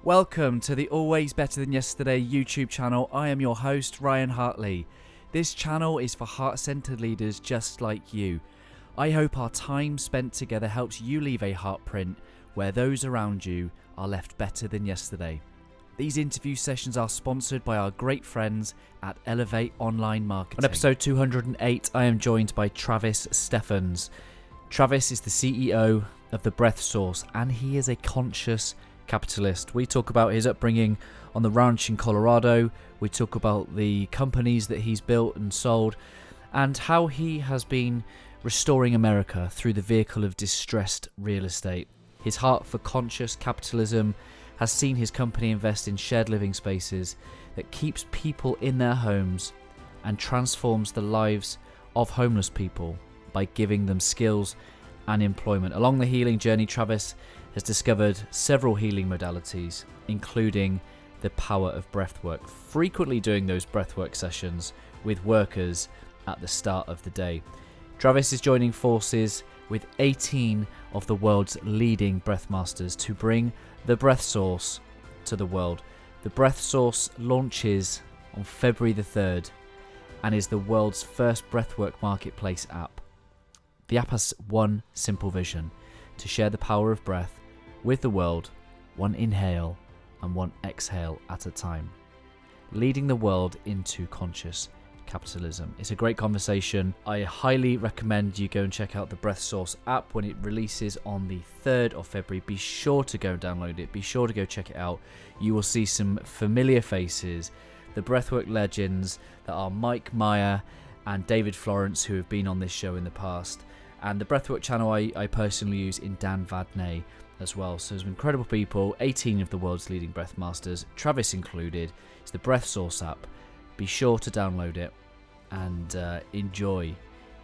Welcome to the Always Better Than Yesterday YouTube channel. I am your host, Ryan Hartley. This channel is for heart-centered leaders just like you. I hope our time spent together helps you leave a heartprint where those around you are left better than yesterday. These interview sessions are sponsored by our great friends at Elevate Online Marketing. On episode 208, I am joined by Travis Steffens. Travis is the CEO of The Breath Source, and he is a conscious capitalist. We talk about his upbringing on the ranch in Colorado. We talk about the companies that he's built and sold, and how he has been restoring America through the vehicle of distressed real estate. His heart for conscious capitalism has seen his company invest in shared living spaces that keeps people in their homes and transforms the lives of homeless people by giving them skills and employment. Along the healing journey, Travis has discovered several healing modalities, including the power of breathwork, frequently doing those breathwork sessions with workers at the start of the day. Travis is joining forces with 18 of the world's leading breath masters to bring the Breath Source to the world. The Breath Source launches on February the 3rd and is the world's first Breathwork Marketplace app. The app has one simple vision: to share the power of breath with the world, one inhale and one exhale at a time, leading the world into conscious capitalism. It's a great conversation. I highly recommend you go and check out the Breath Source app when it releases on the 3rd of February. Be sure to go download it. Be sure to go check it out. You will see some familiar faces, the breathwork legends that are Mike Meyer and David Florence, who have been on this show in the past. And the breathwork channel I personally use in Dan Vadney as well. So some incredible people, 18 of the world's leading breath masters, Travis included. It's the Breath Source app. Be sure to download it and enjoy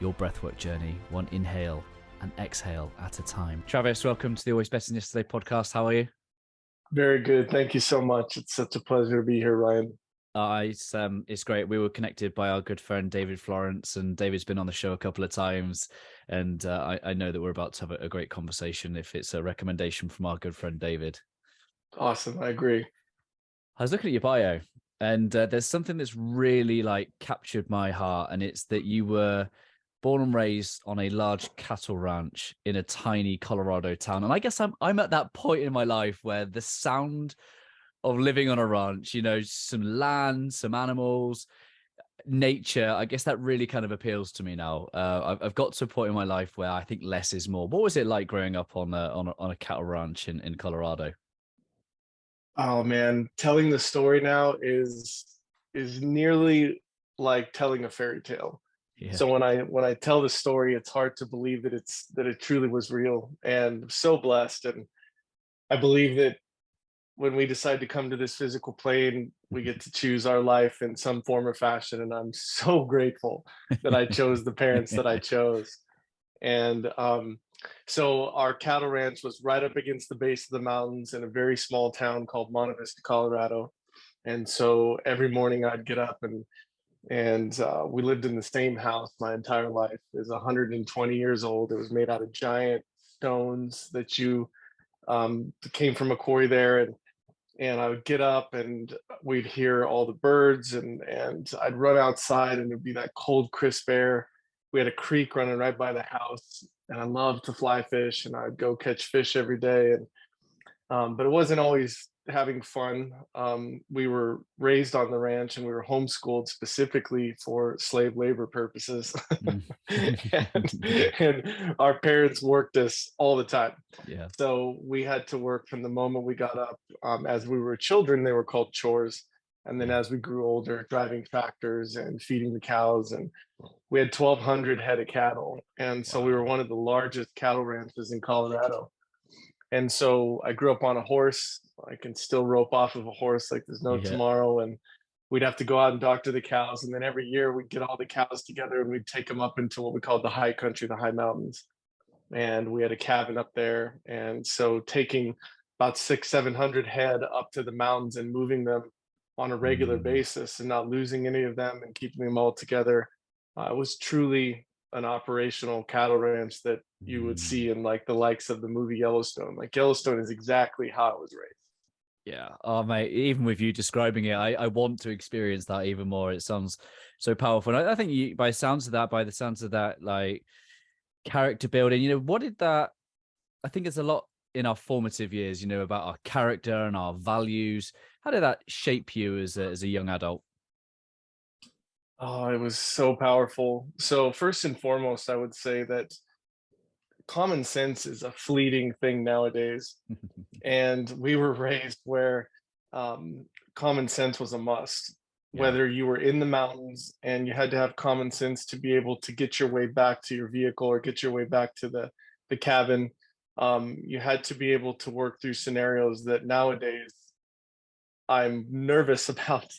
your breathwork journey, one inhale and exhale at a time. Travis, welcome to the Always Better Than Yesterday podcast. How are you? Very good. Thank you so much. It's such a pleasure to be here, Ryan. It's great. We were connected by our good friend David Florence, and David's been on the show a couple of times, and I know that we're about to have a great conversation if it's a recommendation from our good friend David. Awesome. I agree. I was looking at your bio, and there's something that's really captured my heart, and it's that you were born and raised on a large cattle ranch in a tiny Colorado town. And I guess I'm at that point in my life where the sound of living on a ranch, some land, some animals, nature, I guess that really kind of appeals to me now. I've got to a point in my life where I think less is more. What was it like growing up on a cattle ranch in Colorado? Oh man, telling the story now is nearly like telling a fairy tale. Yeah. So when I tell the story, it's hard to believe that it truly was real, and I'm so blessed. And I believe that when we decide to come to this physical plane, we get to choose our life in some form or fashion. And I'm so grateful that I chose the parents that I chose. And so our cattle ranch was right up against the base of the mountains in a very small town called Monte Vista, Colorado. And so every morning I'd get up and we lived in the same house my entire life. It was 120 years old. It was made out of giant stones that came from a quarry there. And I would get up and we'd hear all the birds and I'd run outside and it'd be that cold, crisp air. We had a creek running right by the house, and I loved to fly fish, and I'd go catch fish every day. And but it wasn't always having fun. We were raised on the ranch and we were homeschooled specifically for slave labor purposes. and our parents worked us all the time. Yeah. So we had to work from the moment we got up. As we were children, they were called chores. And then as we grew older, driving tractors and feeding the cows, and we had 1,200 head of cattle. And so we were one of the largest cattle ranches in Colorado. And so I grew up on a horse. I can still rope off of a horse like there's no tomorrow. And we'd have to go out and doctor the cows. And then every year we'd get all the cows together and we'd take them up into what we called the high country, the high mountains. And we had a cabin up there. And so taking about 600-700 head up to the mountains and moving them on a regular basis and not losing any of them and keeping them all together was truly an operational cattle ranch that you would see in the likes of the movie Yellowstone. Like Yellowstone is exactly how I was raised. Yeah. Oh, mate, even with you describing it, I want to experience that even more. It sounds so powerful. And I think you, by the sounds of that, like character building, what did that, I think it's a lot in our formative years, about our character and our values. How did that shape you as a young adult? Oh, it was so powerful. So first and foremost, I would say that common sense is a fleeting thing nowadays. And we were raised where um, common sense was a must. Yeah. Whether you were in the mountains and you had to have common sense to be able to get your way back to your vehicle or get your way back to the cabin, you had to be able to work through scenarios that nowadays I'm nervous about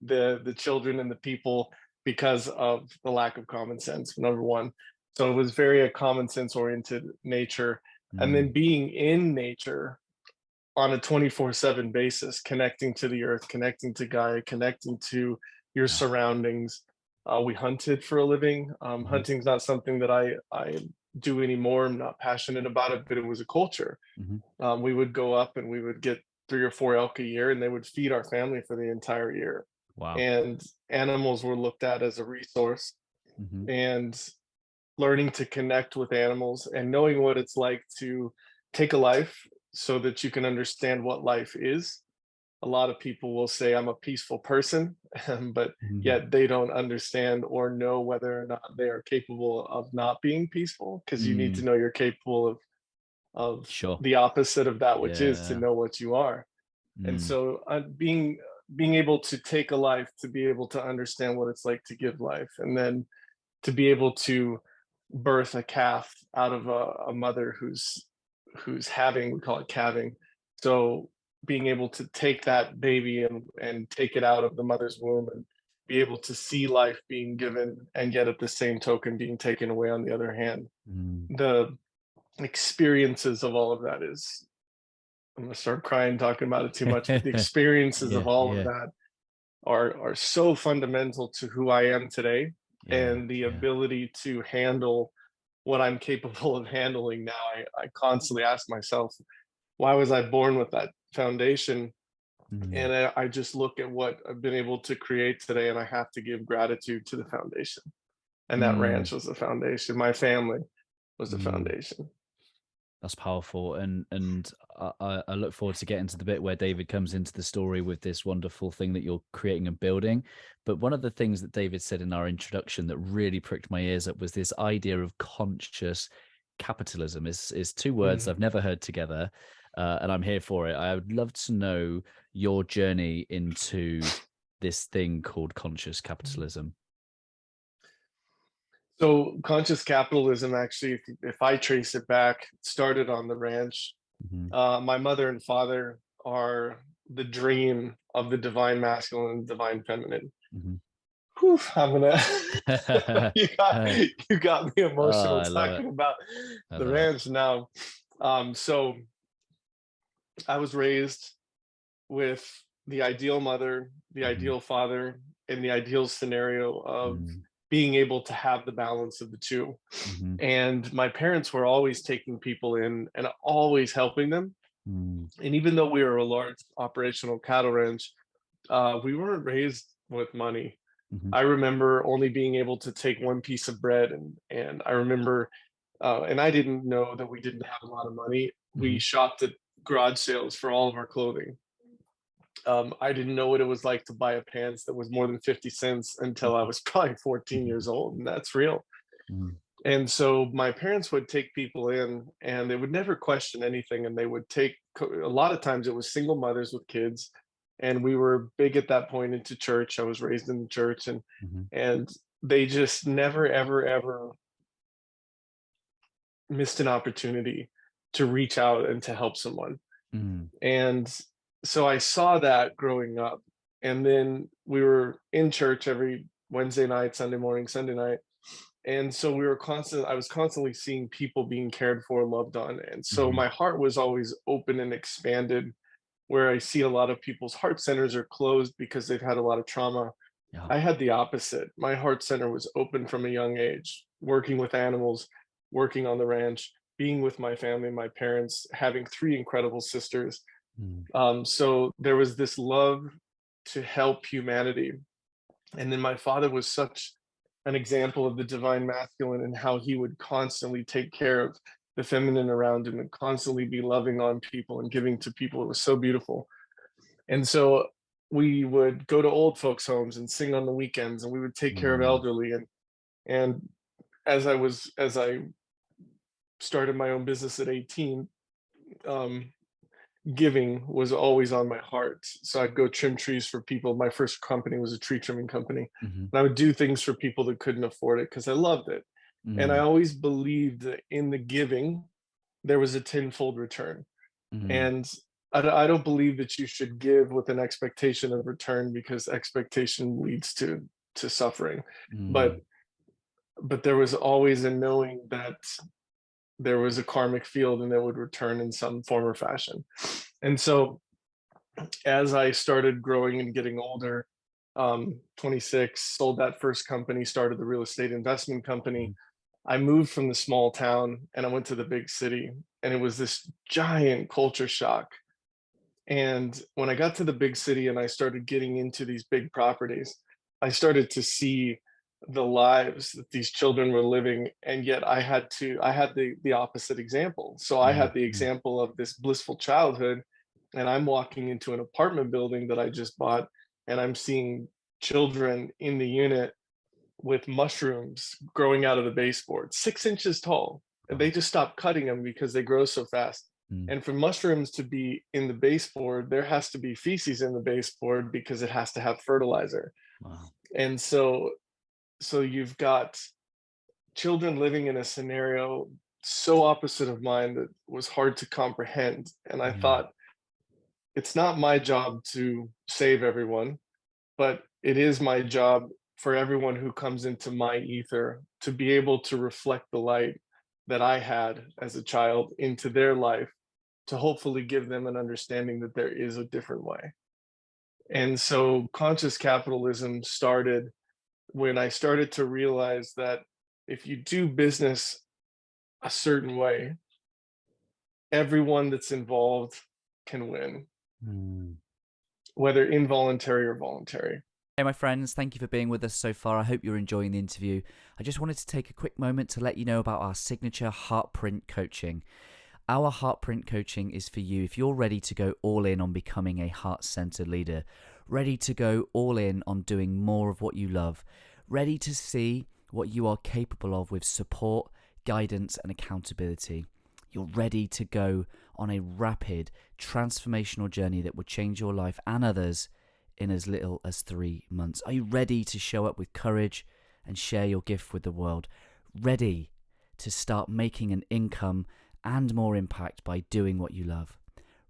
the children and the people because of the lack of common sense, number one. So it was very a common sense oriented nature. And Mm, then being in nature on a 24/7 basis, connecting to the earth, connecting to Gaia, connecting to your yeah. surroundings. We hunted for a living. Hmm. Hunting's not something that I do anymore. I'm not passionate about it, but it was a culture. Hmm. We would go up and we would get 3 or 4 elk a year, and they would feed our family for the entire year. Wow. And animals were looked at as a resource. Hmm. And learning to connect with animals and knowing what it's like to take a life so that you can understand what life is. A lot of people will say, I'm a peaceful person, but Hmm. yet they don't understand or know whether or not they are capable of not being peaceful, because you need to Mm, know you're capable of sure. the opposite of that which is to Yeah. know what you are. And Mm, so being able to take a life, to be able to understand what it's like to give life, and then to be able to birth a calf out of a mother who's having, we call it calving. So being able to take that baby and take it out of the mother's womb and be able to see life being given, and yet at the same token being taken away on the other hand. mm. The experiences of all of that is, I'm gonna start crying talking about it too much, but the experiences of Yeah, all of yeah, that are so fundamental to who I am today, yeah, and the yeah. ability to handle what I'm capable of handling now. I constantly ask myself, why was I born with that foundation? Mm, And I just look at what I've been able to create today, and I have to give gratitude to the foundation. And that mm, ranch was the foundation. My family was the mm. foundation. That's powerful, and I look forward to getting to the bit where David comes into the story with this wonderful thing that you're creating and building. But one of the things that David said in our introduction that really pricked my ears up was this idea of conscious capitalism. Is two words Mm. I've never heard together, and I'm here for it. I would love to know your journey into this thing called conscious capitalism. So conscious capitalism, actually, if I trace it back, started on the ranch. Hmm. My mother and father are the dream of the divine masculine and divine feminine. Hmm. Whew, I'm gonna you got Oh, you got me emotional I love it. talking about I the love it. ranch now. So I was raised with the ideal mother, the Hmm. ideal father, and the ideal scenario of Hmm. being able to have the balance of the two. Hmm. And my parents were always taking people in and always helping them. Mm, And even though we were a large operational cattle ranch, we weren't raised with money. mhm, I remember only being able to take one piece of bread, and I remember, and I didn't know that we didn't have a lot of money. We mhm, shopped at garage sales for all of our clothing. I didn't know what it was like to buy a pants that was more than 50 cents until I was probably 14 years mhm, old, and that's real. mhm, And so my parents would take people in, and they would never question anything, and they would take a lot of times it was single mothers with kids. And we were big at that point into church. I was raised in the church, mhm, and they just never ever ever missed an opportunity to reach out and to help someone. mhm, And so I saw that growing up. And then we were in church every Wednesday night, Sunday morning, Sunday night. And so I was constantly seeing people being cared for, loved on. And so mhm. my heart was always open and expanded, where I see a lot of people's heart centers are closed because they've had a lot of trauma. Yeah. I had the opposite. My heart center was open from a young age, working with animals, working on the ranch, being with my family, my parents, having 3 incredible sisters. So there was this love to help humanity. And then my father was such an example of the divine masculine and how he would constantly take care of the feminine around him and constantly be loving on people and giving to people. It was so beautiful. And so we would go to old folks' homes and sing on the weekends, and we would take care of Mm, elderly. And as I started my own business at 18, um, giving was always on my heart. So I'd go trim trees for people. My first company was a tree trimming company. mhm, And I would do things for people that couldn't afford it because I loved it. And I mm, always believed that in the giving, there was a tenfold return. mm, And I don't believe that you should give with an expectation of return because expectation leads to suffering. But mm, there was always a knowing that there was a karmic field and that would return in some form or fashion. And so as I started growing and getting older, 26, sold that first company, started the real estate investment company. mhm, I moved from the small town and I went to the big city, and it was this giant culture shock. And when I got to the big city and I started getting into these big properties, I started to see the lives that these children were living. And yet I had the opposite example. So I mhm, had the mhm. example of this blissful childhood, and I'm walking into an apartment building that I just bought, and I'm seeing children in the unit with mushrooms growing out of the baseboard, 6 inches tall. And they Wow. just stop cutting them because they grow so fast. Mm, And for mushrooms to be in the baseboard, there has to be feces in the baseboard because it has to have fertilizer. wow. And so you've got children living in a scenario so opposite of mine that was hard to comprehend. And I Mm, thought, it's not my job to save everyone, but it is my job for everyone who comes into my ether to be able to reflect the light that I had as a child into their life, to hopefully give them an understanding that there is a different way. And so conscious capitalism started when I started to realize that if you do business a certain way, everyone that's involved can win, mm. whether involuntary or voluntary. Hey, my friends, thank you for being with us so far. I hope you're enjoying the interview. I just wanted to take a quick moment to let you know about our signature heartprint coaching. Our heartprint coaching is for you if you're ready to go all in on becoming a heart-centered leader, ready to go all in on doing more of what you love, ready to see what you are capable of with support, guidance, and accountability. You're ready to go on a rapid, transformational journey that will change your life and others in as little as 3 months. Are you ready to show up with courage and share your gift with the world? Ready to start making an income and more impact by doing what you love?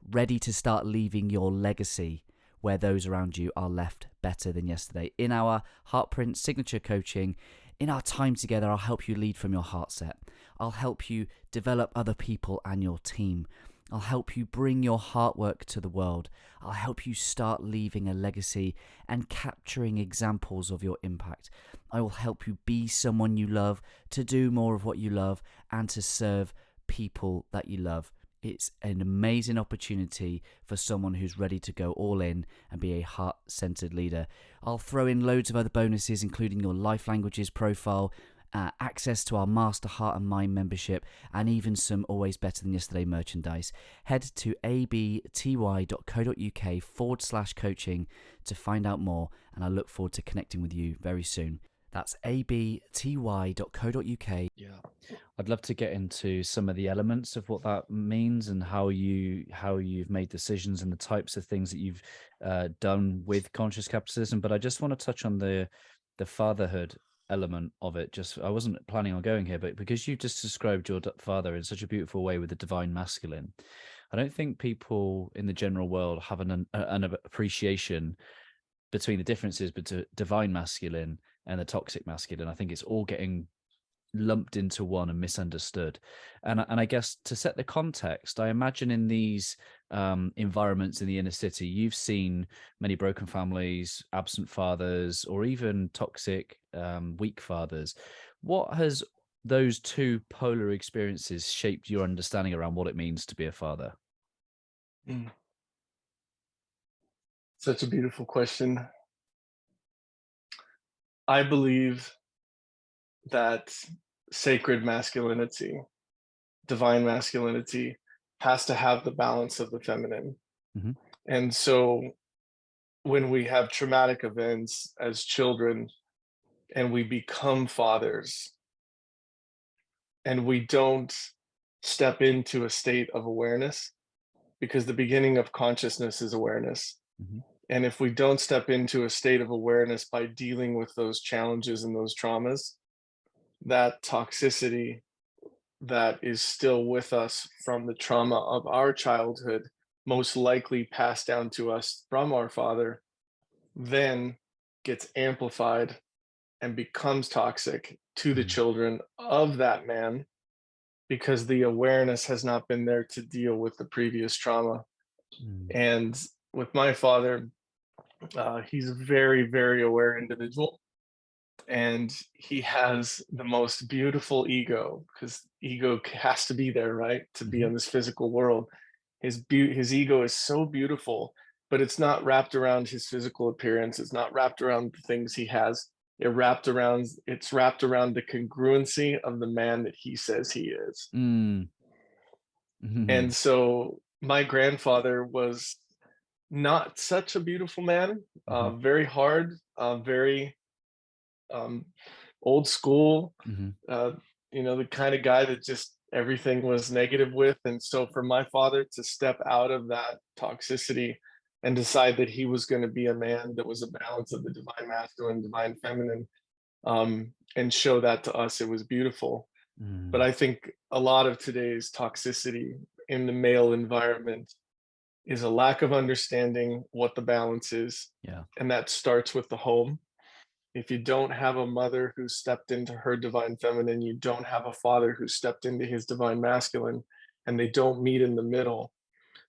Ready to start leaving your legacy where those around you are left better than yesterday? In our Heartprint signature coaching, in our time together, I'll help you lead from your heart set. I'll help you develop other people and your team. I'll help you bring your heart work to the world. I'll help you start leaving a legacy and capturing examples of your impact. I will help you be someone you love, to do more of what you love, and to serve people that you love. It's an amazing opportunity for someone who's ready to go all in and be a heart-centered leader. I'll throw in loads of other bonuses, including your life languages profile, access to our Master Heart and Mind membership, and even some Always Better Than Yesterday merchandise. Head to abty.co.uk/coaching to find out more, and I look forward to connecting with you very soon. That's abty.co.uk. Yeah, I'd love to get into some of the elements of what that means and how you've made decisions and the types of things that you've done with conscious capitalism. But I just want to touch on the fatherhood element of it. Just I wasn't planning on going here, but because you just described your father in such a beautiful way with the divine masculine, I don't think people in the general world have an appreciation between the differences between divine masculine and the toxic masculine. I think it's all getting lumped into one and misunderstood. And I guess to set the context, I imagine in these environments in the inner city, you've seen many broken families, absent fathers, or even toxic, weak fathers. What has those two polar experiences shaped your understanding around what it means to be a father? Mm. Such a beautiful question. I believe that sacred masculinity, divine masculinity, has to have the balance of the feminine. Hmm. And so when we have traumatic events as children and we become fathers and we don't step into a state of awareness, because the beginning of consciousness is awareness. Hmm. And if we don't step into a state of awareness by dealing with those challenges and those traumas, that toxicity that is still with us from the trauma of our childhood, most likely passed down to us from our father, then gets amplified and becomes toxic to the children of that man because the awareness has not been there to deal with the previous trauma. Mm. And with my father, he's a very, very aware individual. And he has the most beautiful ego, because ego has to be there, right, to be in this physical world. His ego is so beautiful, but it's not wrapped around his physical appearance. It's not wrapped around the things he has. It's wrapped around the congruency of the man that he says he is. Mm. Mhm. And so my grandfather was not such a beautiful man, Mhm. very hard, very um, old school, Mhm. uh, the kind of guy that just everything was negative with. And so for my father to step out of that toxicity and decide that he was going to be a man that was a balance of the divine masculine, divine feminine, and show that to us, it was beautiful. But Mm. I think a lot of today's toxicity in the male environment is a lack of understanding what the balance is. Yeah. And that starts with the home. If you don't have a mother who stepped into her divine feminine, you don't have a father who stepped into his divine masculine, and they don't meet in the middle,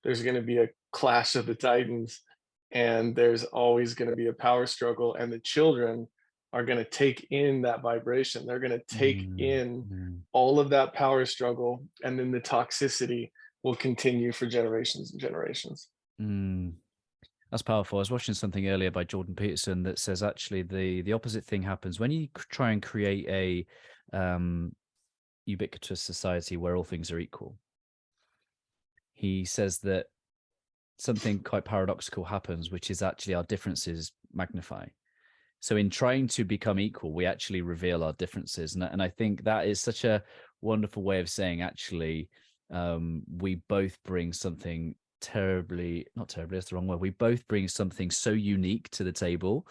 there's going to be a clash of the titans, and there's always going to be a power struggle, and the children are going to take in that vibration. They're going to take Mm. in Mm. all of that power struggle, and then the toxicity will continue for generations and generations. Mm. That's powerful. I was watching something earlier by Jordan Peterson that says actually the opposite thing happens when you try and create a ubiquitous society where all things are equal. He says that something quite paradoxical happens, which is actually our differences magnify. So in trying to become equal, we actually reveal our differences. And I think that is such a wonderful way of saying, actually, we both bring something not terribly, that's the wrong word. We both bring something so unique to the table,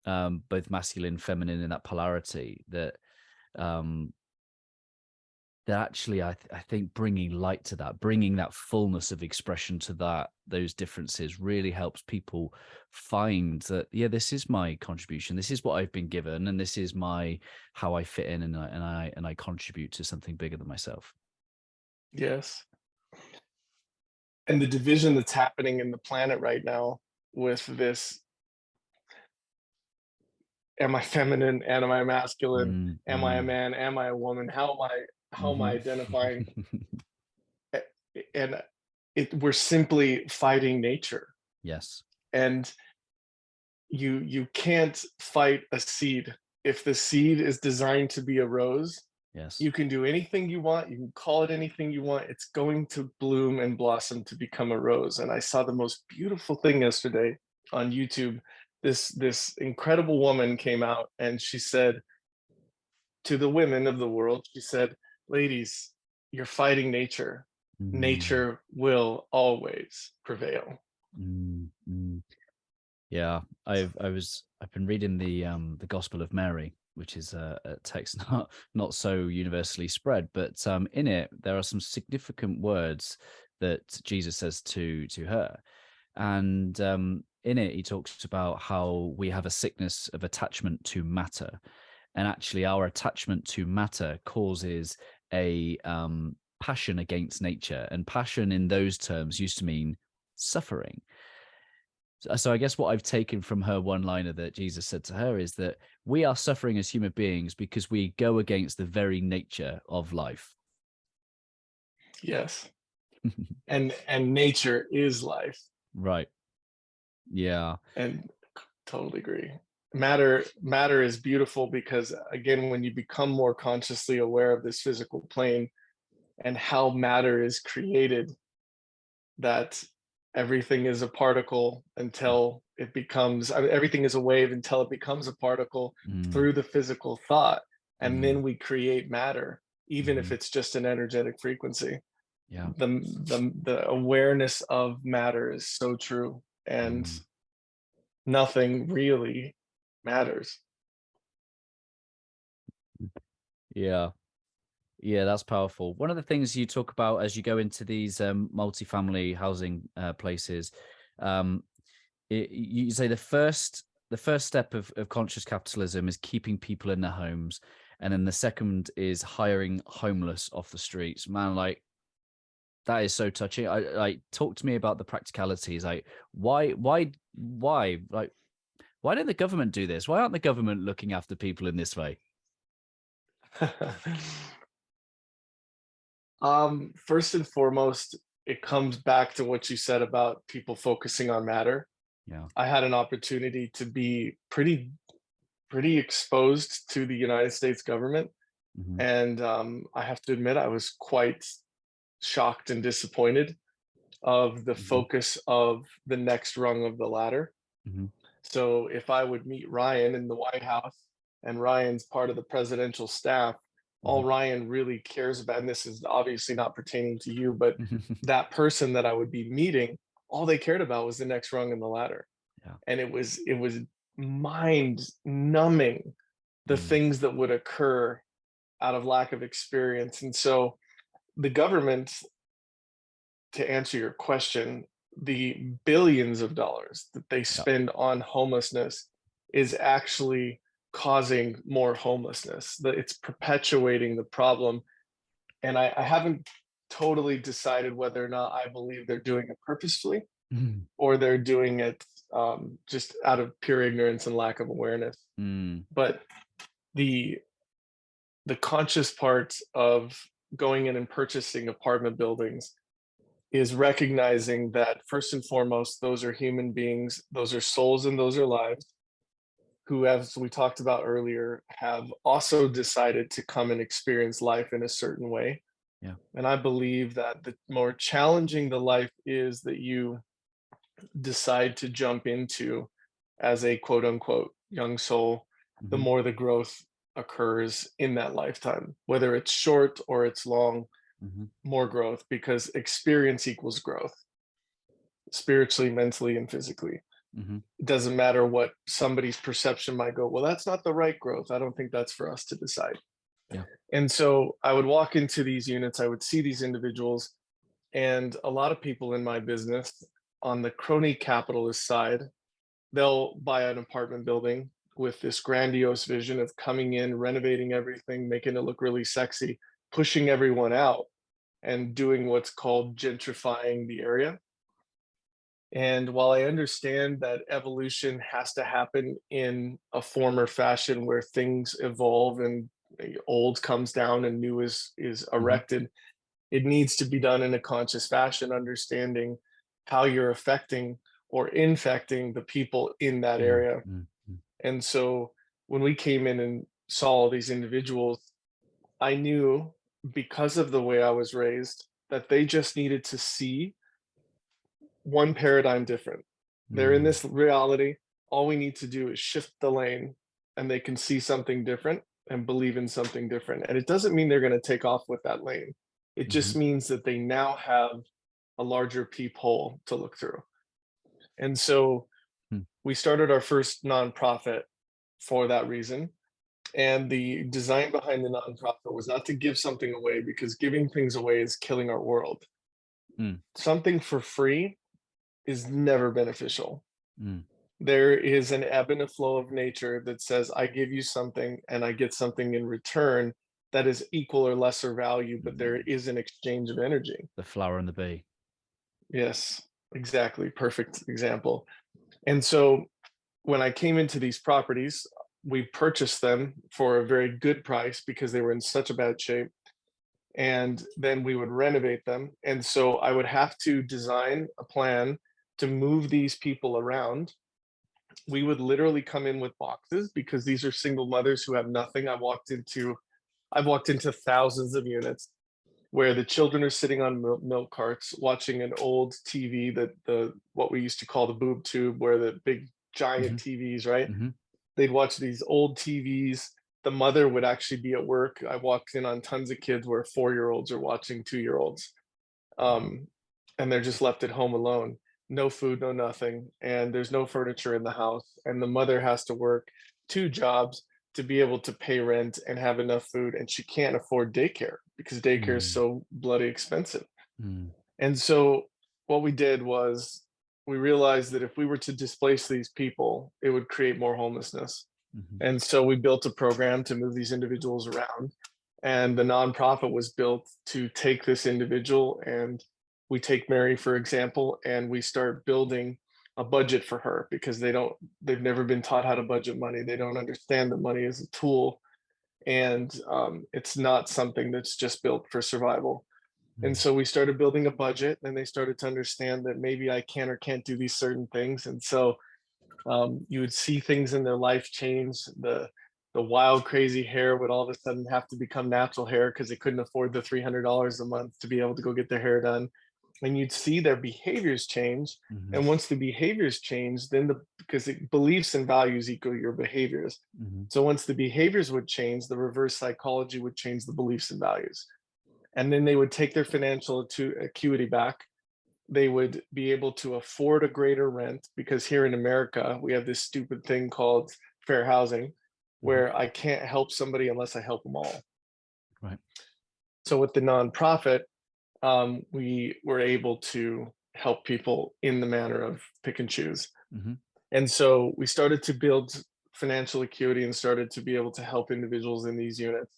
both masculine, feminine, in that polarity that, that actually I think bringing light to that, bringing that fullness of expression to those differences really helps people find that, yeah, this is my contribution, this is what I've been given, and this is how I fit in, and I contribute to something bigger than myself. Yes. And the division that's happening in the planet right now with this, am I feminine, am I masculine, Mm, am I a mm. man, am I a woman, how am I identifying? And we're simply fighting nature. Yes. And you can't fight a seed. If the seed is designed to be a rose, Yes. you can do anything you want, you can call it anything you want, it's going to bloom and blossom to become a rose. And I saw the most beautiful thing yesterday on YouTube. This incredible woman came out and she said to the women of the world, she said, ladies, you're fighting nature. Mm, Nature will always prevail. mm, mm. Yeah, I've been reading the Gospel of Mary, which is a text not so universally spread, but in it there are some significant words that Jesus says to her, and in it he talks about how we have a sickness of attachment to matter, and actually our attachment to matter causes a passion against nature, and passion in those terms used to mean suffering. So I guess what I've taken from her one-liner that Jesus said to her is that we are suffering as human beings because we go against the very nature of life. Yes. And nature is life. Right. Yeah. And totally agree. Matter is beautiful because, again, when you become more consciously aware of this physical plane and how matter is created, that everything is a particle until it becomes, I mean, everything is a wave until it becomes a particle Mm, through the physical thought. And mm, then we create matter, even if mhm. it's just an energetic frequency. Yeah. The awareness of matter is so true, and Mm. nothing really matters. Yeah. Yeah, that's powerful. One of the things you talk about as you go into these multifamily housing places, um, you say the first step of conscious capitalism is keeping people in their homes, and then the second is hiring homeless off the streets. Man, like that is so touching. I like talk to me about the practicalities. Like why? Like why don't the government do this? Why aren't the government looking after people in this way? First and foremost, it comes back to what you said about people focusing on matter. Yeah. I had an opportunity to be pretty exposed to the United States government, Hmm. and I have to admit I was quite shocked and disappointed of the Hmm. focus of the next rung of the ladder. Hmm. So if I would meet Ryan in the White House and Ryan's part of the presidential staff, all Ryan really cares about, and this is obviously not pertaining to you, but Hmm. that person that I would be meeting, all they cared about was the next rung in the ladder. Yeah. And it was mind numbing, the Mm. things that would occur out of lack of experience. And so the government, to answer your question, the billions of dollars that they Yeah. spend on homelessness is actually causing more homelessness. It's perpetuating the problem. And I haven't totally decided whether or not I believe they're doing it purposefully Mm. or they're doing it just out of pure ignorance and lack of awareness. Mm. But the the conscious part of going in and purchasing apartment buildings is recognizing that first and foremost, those are human beings, those are souls, and those are lives who, as we talked about earlier, have also decided to come and experience life in a certain way. Yeah. And I believe that the more challenging the life is that you decide to jump into as a quote unquote young soul, the Hmm. more the growth occurs in that lifetime, whether it's short or it's long, Hmm. more growth, because experience equals growth spiritually, mentally, and physically. Hmm. It doesn't matter what somebody's perception might go, well, that's not the right growth. I don't think that's for us to decide. Yeah. And so I would walk into these units, I would see these individuals, and a lot of people in my business on the crony capitalist side, they'll buy an apartment building with this grandiose vision of coming in, renovating everything, making it look really sexy, pushing everyone out, and doing what's called gentrifying the area. And while I understand that evolution has to happen in a form or fashion where things evolve and old comes down and new is Hmm. erected, it needs to be done in a conscious fashion, understanding how you're affecting or infecting the people in that Mm. area. Mm. Mm. And so when we came in and saw all these individuals, I knew, because of the way I was raised, that they just needed to see one paradigm different. They're in Mm. this reality. All we need to do is shift the lane and they can see something different and believe in something different. And it doesn't mean they're going to take off with that lane. It just Mhm. means that they now have a larger peephole to look through. And so Mm. we started our first nonprofit for that reason. And the design behind the nonprofit was not to give something away, because giving things away is killing our world. Mm. Something for free is never beneficial. Mm. There is an ebb and a flow of nature that says, I give you something and I get something in return that is equal or lesser value, but there Mm. is an exchange of energy. The flower and the bee. Yes, exactly. Perfect example. And so when I came into these properties, we purchased them for a very good price because they were in such a bad shape. And then we would renovate them. And so I would have to design a plan to move these people around, we would literally come in with boxes because these are single mothers who have nothing. I've walked into thousands of units where the children are sitting on milk carts watching an old TV, that the what we used to call the boob tube, where the big giant TVs, right? They'd watch these old TVs. The mother would actually be at work. I walked in on tons of kids where 4-year-olds are watching 2-year-olds, and they're just left at home alone. No food, no nothing, and there's no furniture in the house. And the mother has to work 2 jobs to be able to pay rent and have enough food, and she can't afford daycare because daycare is so bloody expensive. And so what we did was we realized that if we were to displace these people, it would create more homelessness. And so we built a program to move these individuals around. And the nonprofit was built to take this individual, and we take Mary, for example, and we start building a budget for her because they've never been taught how to budget money. They don't understand that money is a tool, and it's not something that's just built for survival. And so we started building a budget, and they started to understand that maybe I can or can't do these certain things. And so you would see things in their life change. The wild, crazy hair would all of a sudden have to become natural hair because they couldn't afford the $300 a month to be able to go get their hair done. And you'd see their behaviors change. And once the behaviors change, then because beliefs and values equal your behaviors. So once the behaviors would change, the reverse psychology would change the beliefs and values. And then they would take their financial acuity back. They would be able to afford a greater rent, because here in America, we have this stupid thing called fair housing, where I can't help somebody unless I help them all. Right. So with the nonprofit, we were able to help people in the manner of pick and choose. And so we started to build financial acuity and started to be able to help individuals in these units.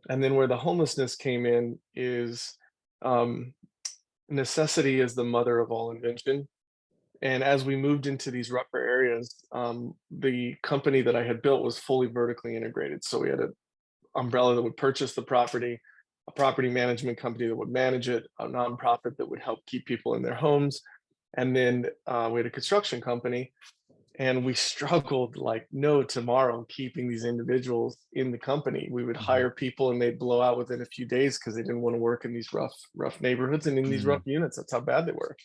And then where the homelessness came in is necessity is the mother of all invention. And as we moved into these rougher areas, the company that I had built was fully vertically integrated. So we had an umbrella that would purchase the property, a property management company that would manage it, a nonprofit that would help keep people in their homes, and then we had a construction company. And we struggled like no tomorrow keeping these individuals in the company. We would hire people and they'd blow out within a few days because they didn't want to work in these rough neighborhoods and in these rough units. That's how bad they were.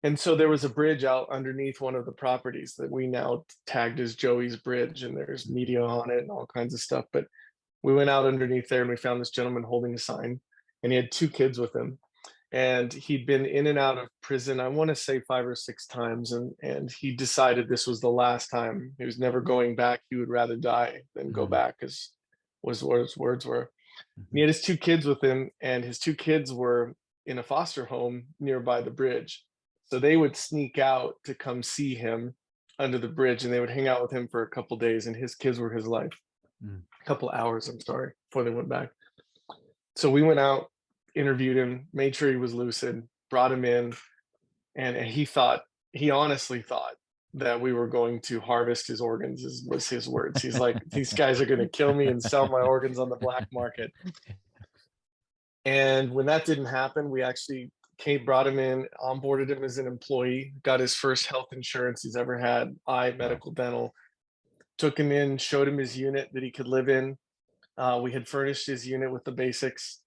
And so there was a bridge out underneath one of the properties that we now tagged as Joey's Bridge, and there's media on it and all kinds of stuff. But we went out underneath there and we found this gentleman holding a sign, and he had 2 kids with him. And he'd been in and out of prison, I want to say 5 or 6 times. And he decided this was the last time. He was never going back. He would rather die than go back, as was what his words were. And he had his 2 kids with him, and his 2 kids were in a foster home nearby the bridge. So they would sneak out to come see him under the bridge, and they would hang out with him for a couple days, and his kids were his life. A couple hours, I'm sorry, before they went back. So we went out, interviewed him, made sure he was lucid, brought him in, and he honestly thought that we were going to harvest his organs, was his words. He's like, these guys are going to kill me and sell my organs on the black market. And when that didn't happen, we actually brought him in, onboarded him as an employee, got his first health insurance he's ever had, eye, medical, dental, took him in, showed him his unit that he could live in. We had furnished his unit with the basics.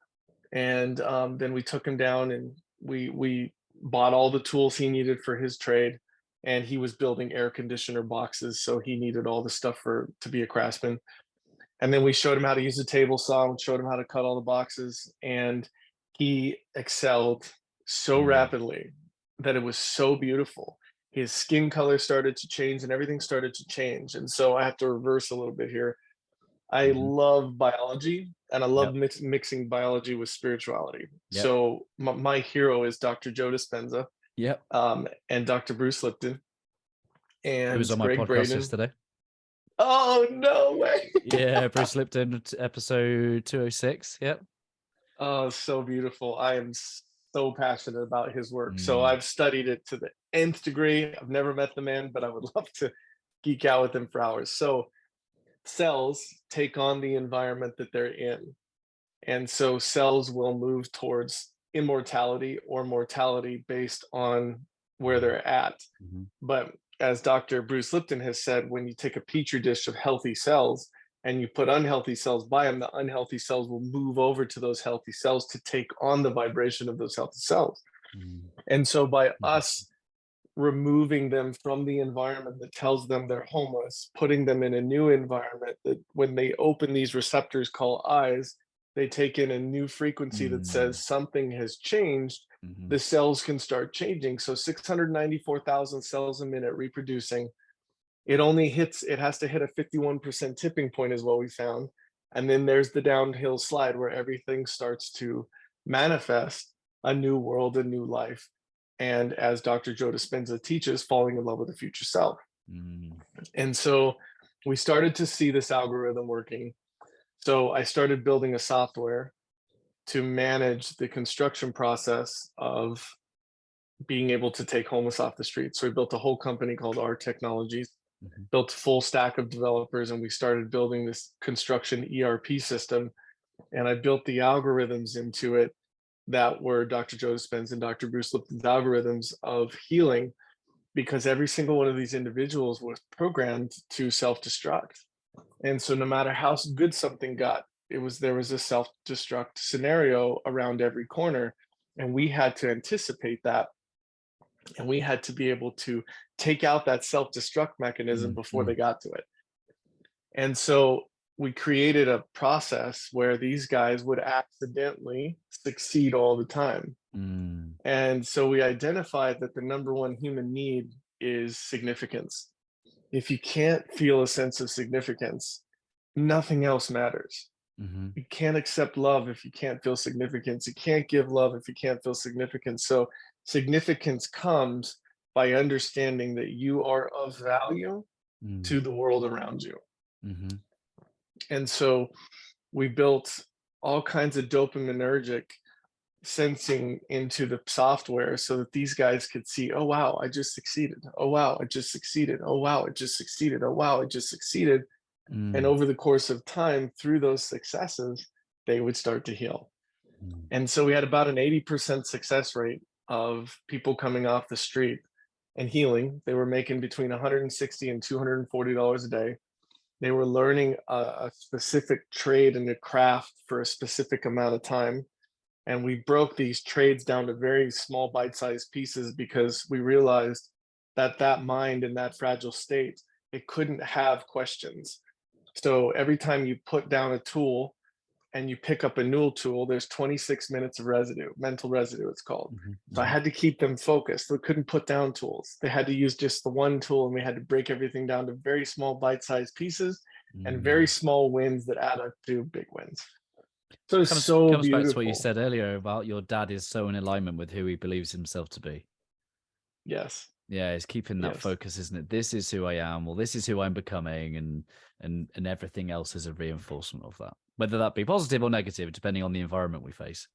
And then we took him down and we bought all the tools he needed for his trade. And he was building air conditioner boxes, so he needed all the stuff to be a craftsman. And then we showed him how to use a table saw and showed him how to cut all the boxes. And he excelled so rapidly that it was so beautiful. His skin color started to change and everything started to change. And so I have to reverse a little bit here. I love biology, and I love mixing biology with spirituality. So my hero is Dr. Joe Dispenza, and Dr. Bruce Lipton, and He was on my Greg podcast Braden. yesterday. Oh, no way. Yeah, Bruce Lipton, episode 206. Yep. Oh, so beautiful. I am so passionate about his work. So I've studied it to the nth degree. I've never met the man, but I would love to geek out with him for hours. So cells take on the environment that they're in. And so cells will move towards immortality or mortality based on where they're at. Mhm. But as Dr. Bruce Lipton has said, when you take a petri dish of healthy cells and you put unhealthy cells by them, the unhealthy cells will move over to those healthy cells to take on the vibration of those healthy cells. Mhm. And so by Mhm. us removing them from the environment that tells them they're homeless, putting them in a new environment that when they open these receptors called eyes, they take in a new frequency that says something has changed, Mhm. the cells can start changing. So 694,000 cells a minute reproducing. It has to hit a 51% tipping point is what we found. And then there's the downhill slide where everything starts to manifest a new world, a new life. And as Dr. Joe Dispenza teaches, falling in love with the future self. Mm. And so we started to see this algorithm working. So I started building a software to manage the construction process of being able to take homeless off the street. So we built a whole company called R Technologies, Mhm. built a full stack of developers, and we started building this construction ERP system. And I built the algorithms into it that were Dr. Joe Dispenza and Dr. Bruce Lipton's algorithms of healing, because every single one of these individuals was programmed to self-destruct. And so no matter how good something got, there was a self-destruct scenario around every corner. And we had to anticipate that. And we had to be able to take out that self-destruct mechanism before they got to it. And so we created a process where these guys would accidentally succeed all the time. Mm. And so we identified that the number one human need is significance. If you can't feel a sense of significance, nothing else matters. Mhm. You can't accept love if you can't feel significance. You can't give love if you can't feel significance. So significance comes by understanding that you are of value Mm. to the world around you. Mhm. And so we built all kinds of dopaminergic sensing into the software so that these guys could see, oh wow, I just succeeded. Oh wow, I just succeeded. Oh wow, I just succeeded. Oh wow, I just succeeded. And Mm. over the course of time, through those successes, they would start to heal. Mm. And so we had about an 80% success rate of people coming off the street and healing. They were making between $160 and $240 a day. They were learning a specific trade and a craft for a specific amount of time. And we broke these trades down to very small bite-sized pieces because we realized that that mind in that fragile state, it couldn't have questions. So every time you put down a tool and you pick up a new tool, there's 26 minutes of residue, mental residue, it's called. Mhm. So I had to keep them focused. They couldn't put down tools. They had to use just the one tool, and we had to break everything down to very small bite-sized pieces and very Mm. small wins that add up to big wins. So it's Comes so comes back to what you beautiful. said earlier about your dad is so in alignment with who he believes himself to be. Yes. Yeah, it's keeping that Yes. focus, isn't it? This is who I am, or this is who I'm becoming, and everything else is a reinforcement of that, whether that be positive or negative, depending on the environment we face.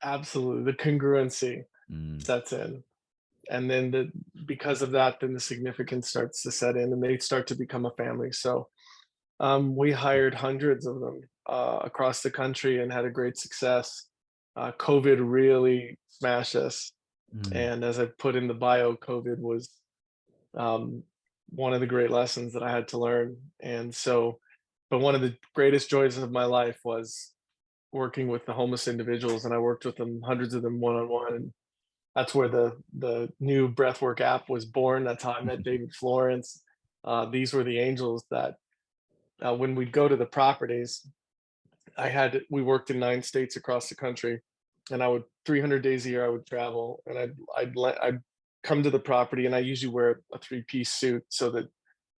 Absolutely. The congruency Mm. sets in. And then because of that, then the significance starts to set in and they start to become a family. So we hired hundreds of them across the country and had a great success. COVID really smashed us. Mm. And as I put in the bio, COVID was um, one of the great lessons that I had to learn. And so, but one of the greatest joys of my life was working with the homeless individuals, and I worked with them, hundreds of them one on one. And that's where the new Breathwork app was born. That's how I met David Florence. These were the angels that when we'd go to the properties, we worked in 9 states across the country, and I would 300 days a year I would travel, and I'd come to the property, and I usually wear a 3-piece suit so that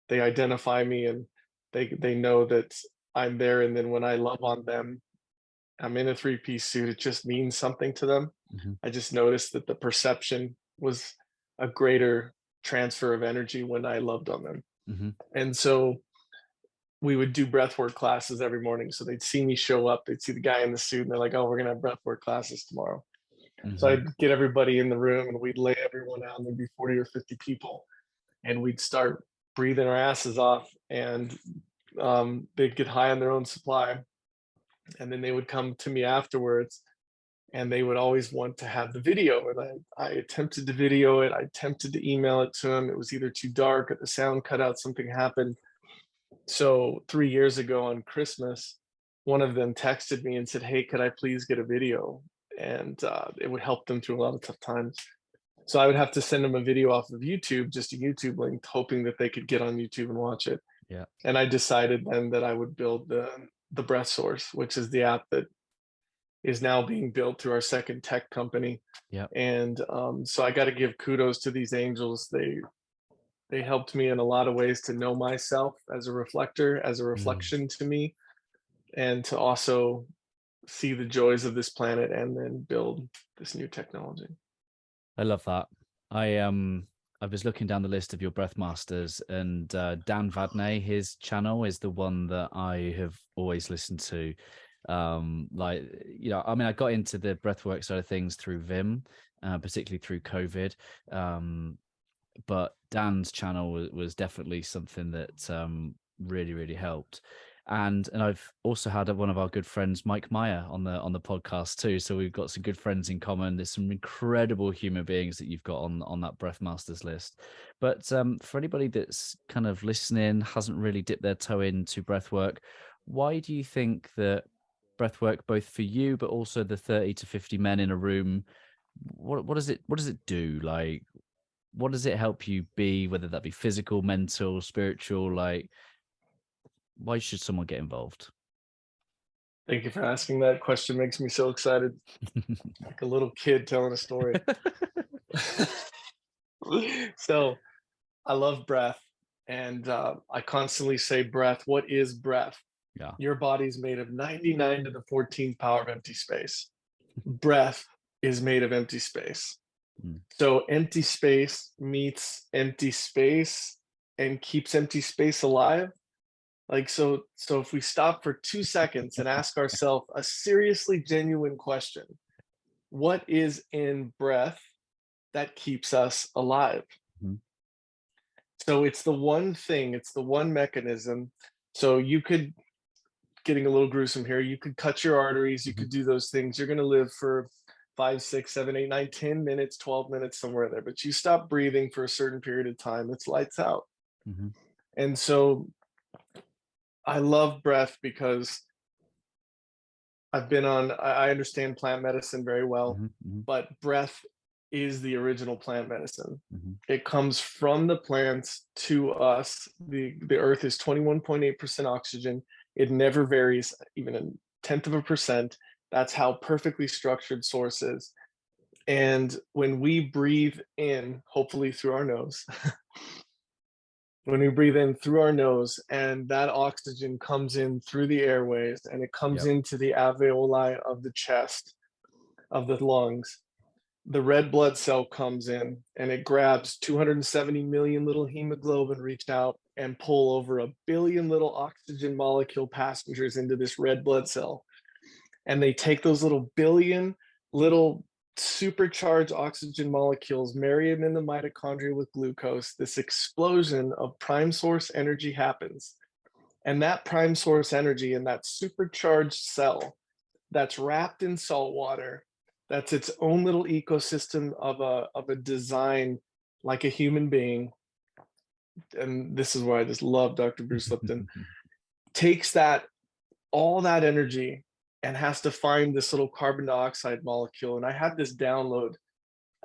they identify me and they know that I'm there. And then when I love on them, I'm in a 3-piece suit. It just means something to them. Mhm. I just noticed that the perception was a greater transfer of energy when I loved on them. Mhm. And so we would do breathwork classes every morning. So they'd see me show up, they'd see the guy in the suit, and they're like, oh, we're gonna have breathwork classes tomorrow. So Mhm. I'd get everybody in the room and we'd lay everyone out, and there'd be 40 or 50 people. And we'd start breathing our asses off, and they'd get high on their own supply. And then they would come to me afterwards and they would always want to have the video. And I attempted to video it. I attempted to email it to them. It was either too dark or the sound cut out, something happened. So 3 years ago on Christmas, one of them texted me and said, "Hey, could I please get a video?" And it would help them through a lot of tough times. So I would have to send them a video off of YouTube, just a YouTube link, hoping that they could get on YouTube and watch it. Yeah. And I decided then that I would build the Breath Source, which is the app that is now being built through our second tech company. Yeah. And so I got to give kudos to these angels. They helped me in a lot of ways to know myself as a reflector, as a reflection to me, and to also see the joys of this planet and then build this new technology. I love that. I was looking down the list of your breath masters, and Dan Vadney, his channel is the one that I have always listened to. Like, you know, I mean, I got into the breathwork side of things through Vim, particularly through COVID. But Dan's channel was definitely something that really, really helped. And I've also had one of our good friends, Mike Meyer, on the podcast too. So we've got some good friends in common. There's some incredible human beings that you've got on that Breath Masters list. But for anybody that's kind of listening, hasn't really dipped their toe into breathwork, why do you think that breathwork, both for you but also the 30 to 50 men in a room, what does it do? Like, what does it help you be, whether that be physical, mental, spiritual? Like, why should someone get involved? Thank you for asking that question. Makes me so excited, like a little kid telling a story. So I love breath, and I constantly say breath. What is breath? Yeah. Your body's made of 99 to the 14th power of empty space. Breath is made of empty space. So empty space meets empty space and keeps empty space alive. Like, so if we stop for 2 seconds and ask ourselves a seriously genuine question, what is in breath that keeps us alive? So it's the one thing, it's the one mechanism. So you could, getting a little gruesome here, you could cut your arteries, you could do those things. You're going to live for 5, 6, 7, 8, 9, 10 minutes, 12 minutes, somewhere there. But you stop breathing for a certain period of time, it's lights out. And so I love breath because I understand plant medicine very well, but breath is the original plant medicine. It comes from the plants to us. The earth is 21.8% oxygen. It never varies even a 1/10%. That's how perfectly structured source is. And when we breathe in, hopefully through our nose, when we breathe in through our nose and that oxygen comes in through the airways and it comes into the alveoli of the chest, of the lungs, the red blood cell comes in and it grabs 270 million little hemoglobin, reach out and pull over 1 billion little oxygen molecule passengers into this red blood cell. And they take those little billion little supercharged oxygen molecules, marry them in the mitochondria with glucose. This explosion of prime source energy happens. And that prime source energy in that supercharged cell that's wrapped in salt water, that's its own little ecosystem of a design like a human being. And this is why I just love Dr. Bruce Lipton. Takes all that energy and has to find this little carbon dioxide molecule. And I had this download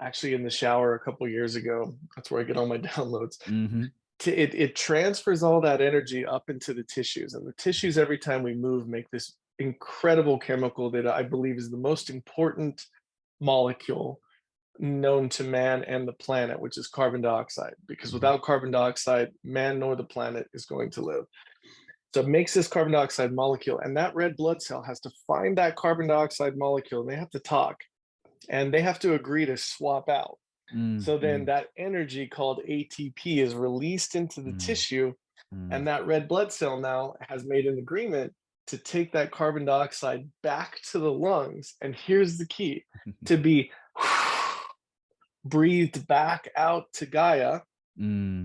actually in the shower a couple years ago. That's where I get all my downloads. It transfers all that energy up into the tissues, and the tissues, every time we move, make this incredible chemical that I believe is the most important molecule known to man and the planet, which is carbon dioxide, because without carbon dioxide, man nor the planet is going to live. So it makes this carbon dioxide molecule, and that red blood cell has to find that carbon dioxide molecule, and they have to talk, and they have to agree to swap out. So then that energy called ATP is released into the tissue, and that red blood cell now has made an agreement to take that carbon dioxide back to the lungs. And here's the key: to be breathed back out to Gaia,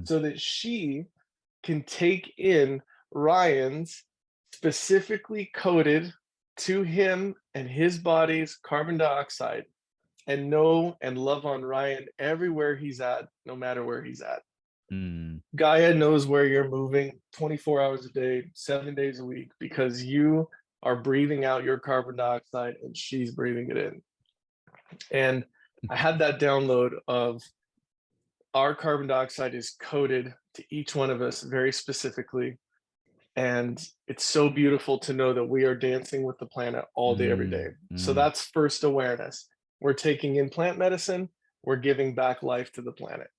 so that she can take in Ryan's specifically coded to him and his body's carbon dioxide and know and love on Ryan everywhere he's at, no matter where he's at. Gaia knows where you're moving 24 hours a day, 7 days a week, because you are breathing out your carbon dioxide and she's breathing it in. And I had that download of our carbon dioxide is coded to each one of us very specifically. And it's so beautiful to know that we are dancing with the planet all day, every day. So that's first awareness. We're taking in plant medicine, we're giving back life to the planet.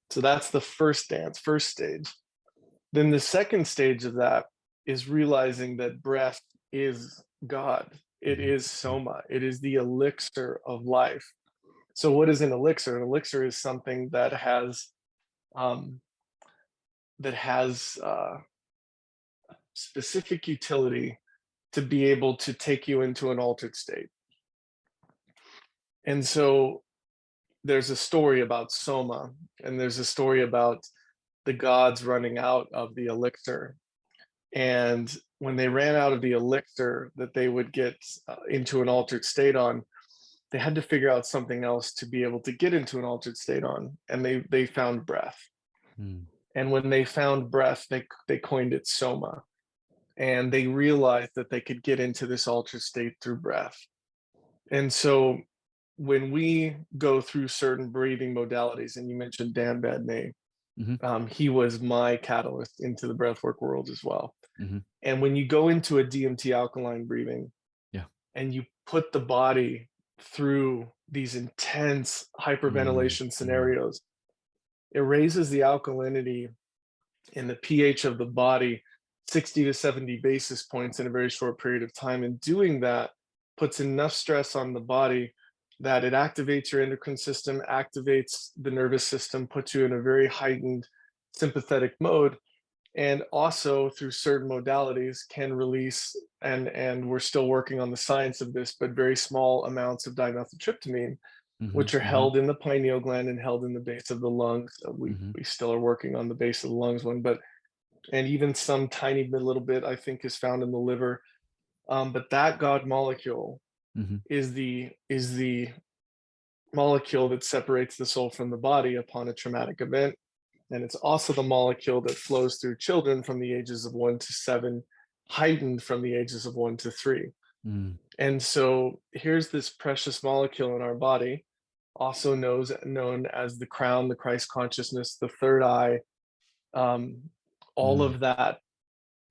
So that's the first dance, first stage. Then the second stage of that is realizing that breath is God. It is Soma. It is the elixir of life. So what is an elixir? An elixir is something that has specific utility to be able to take you into an altered state. And so there's a story about Soma, and there's a story about the gods running out of the elixir. And when they ran out of the elixir that they would get into an altered state on, they had to figure out something else to be able to get into an altered state on. And they found breath. And when they found breath, they coined it Soma. And they realized that they could get into this altered state through breath. And so when we go through certain breathing modalities, and you mentioned Dan Badney, he was my catalyst into the breathwork world as well. And when you go into a DMT alkaline breathing, and you put the body through these intense hyperventilation scenarios, it raises the alkalinity and the pH of the body 60 to 70 basis points in a very short period of time. And doing that puts enough stress on the body that it activates your endocrine system, activates the nervous system, puts you in a very heightened sympathetic mode, and also through certain modalities can release, and we're still working on the science of this, but very small amounts of dimethyltryptamine, which are held in the pineal gland and held in the base of the lungs. We still are working on the base of the lungs one, and even some tiny little bit I think is found in the liver. But that God molecule is the molecule that separates the soul from the body upon a traumatic event. And it's also the molecule that flows through children from the ages of 1 to 7, heightened from the ages of 1 to 3. And so here's this precious molecule in our body, also known as the crown, the Christ consciousness, the third eye, all of that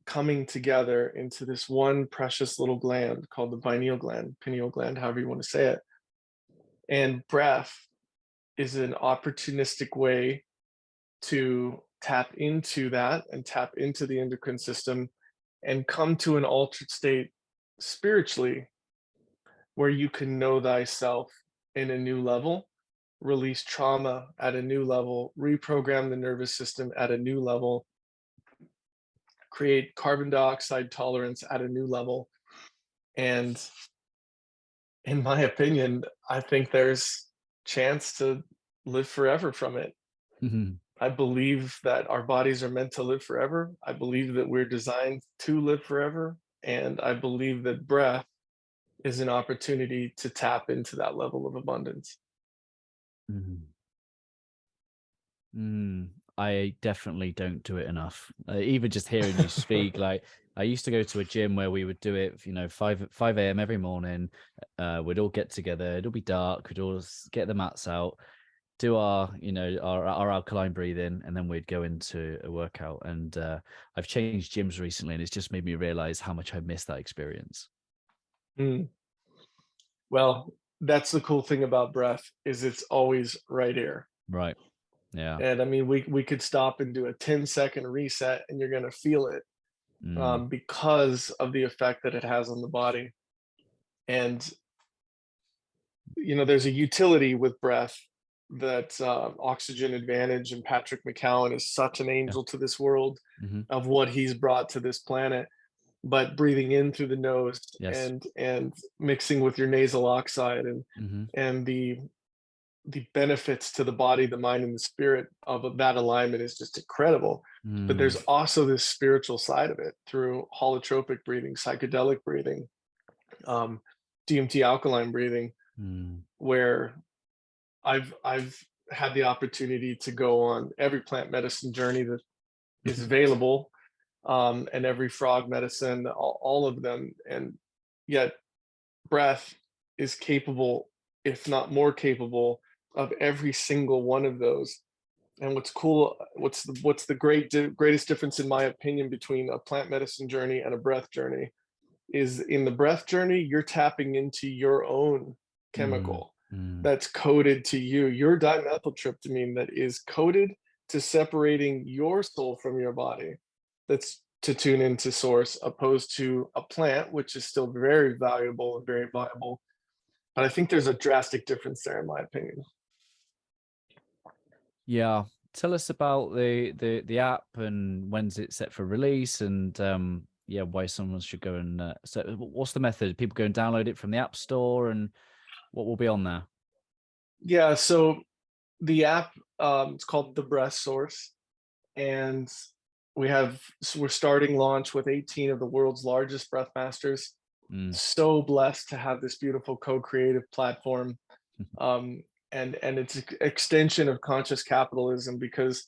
coming together into this one precious little gland called the pineal gland, however you want to say it. And breath is an opportunistic way to tap into that and tap into the endocrine system and come to an altered state spiritually where you can know thyself in a new level, release trauma at a new level, reprogram the nervous system at a new level, create carbon dioxide tolerance at a new level. And in my opinion, I think there's chance to live forever from it. I believe that our bodies are meant to live forever. I believe that we're designed to live forever. And I believe that breath is an opportunity to tap into that level of abundance. I definitely don't do it enough. Even just hearing you speak, like I used to go to a gym where we would do it, 5 a.m. every morning. We'd all get together. It'll be dark. We'd all get the mats out, do our alkaline breathing, and then we'd go into a workout. And I've changed gyms recently, and it's just made me realize how much I miss that experience. Well, that's the cool thing about breath, is it's always right here. Right. Yeah. And I mean, we could stop and do a 10-second reset and you're going to feel it because of the effect that it has on the body. And, there's a utility with breath that Oxygen Advantage and Patrick McCowan is such an angel to this world of what he's brought to this planet. But breathing in through the nose and mixing with your nasal oxide and the benefits to the body, the mind, and the spirit of that alignment is just incredible. But there's also this spiritual side of it through holotropic breathing, psychedelic breathing, DMT alkaline breathing, Mm. where I've had the opportunity to go on every plant medicine journey that is available, and every frog medicine, all of them, and yet breath is capable, if not more capable, of every single one of those. And what's cool, what's the greatest difference in my opinion between a plant medicine journey and a breath journey is in the breath journey, you're tapping into your own Mm. chemical Mm. that's coded to you, your dimethyltryptamine that is coded to separating your soul from your body. That's to tune into source, opposed to a plant, which is still very valuable and very viable. But I think there's a drastic difference there, in my opinion. Yeah. Tell us about the app and when's it set for release, and yeah, why someone should go and so what's the method? People go and download it from the App Store, and what will be on there? Yeah, so the app, it's called The Breath Source, and we're starting launch with 18 of the world's largest breath masters. Mm. So blessed to have this beautiful co-creative platform, um, and it's an extension of conscious capitalism, because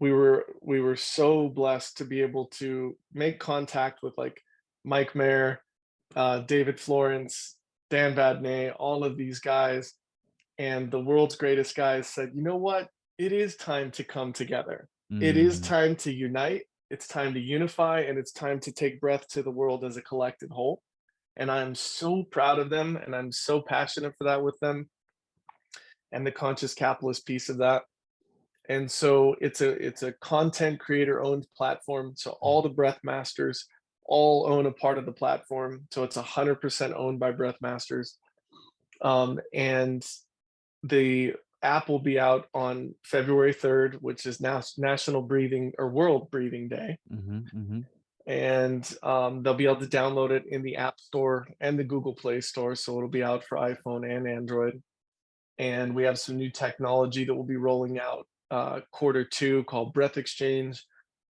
we were so blessed to be able to make contact with like Mike Mayer, David Florence, Dan Badney, all of these guys, and the world's greatest guys said, you know what? It is time to come together. It is Mm. time to unite. It's time to unify, and it's time to take breath to the world as a collective whole. And I'm so proud of them, and I'm so passionate for that with them, and the conscious capitalist piece of that. And so it's a content creator owned platform. So all the breath masters all own a part of the platform. So it's 100% owned by breath masters. And the app will be out on February 3rd, which is now National Breathing or World Breathing Day. Mm-hmm. Mm-hmm. And they'll be able to download it in the App Store and the Google Play Store. So it'll be out for iPhone and Android. And we have some new technology that will be rolling out Q2 called Breath Exchange,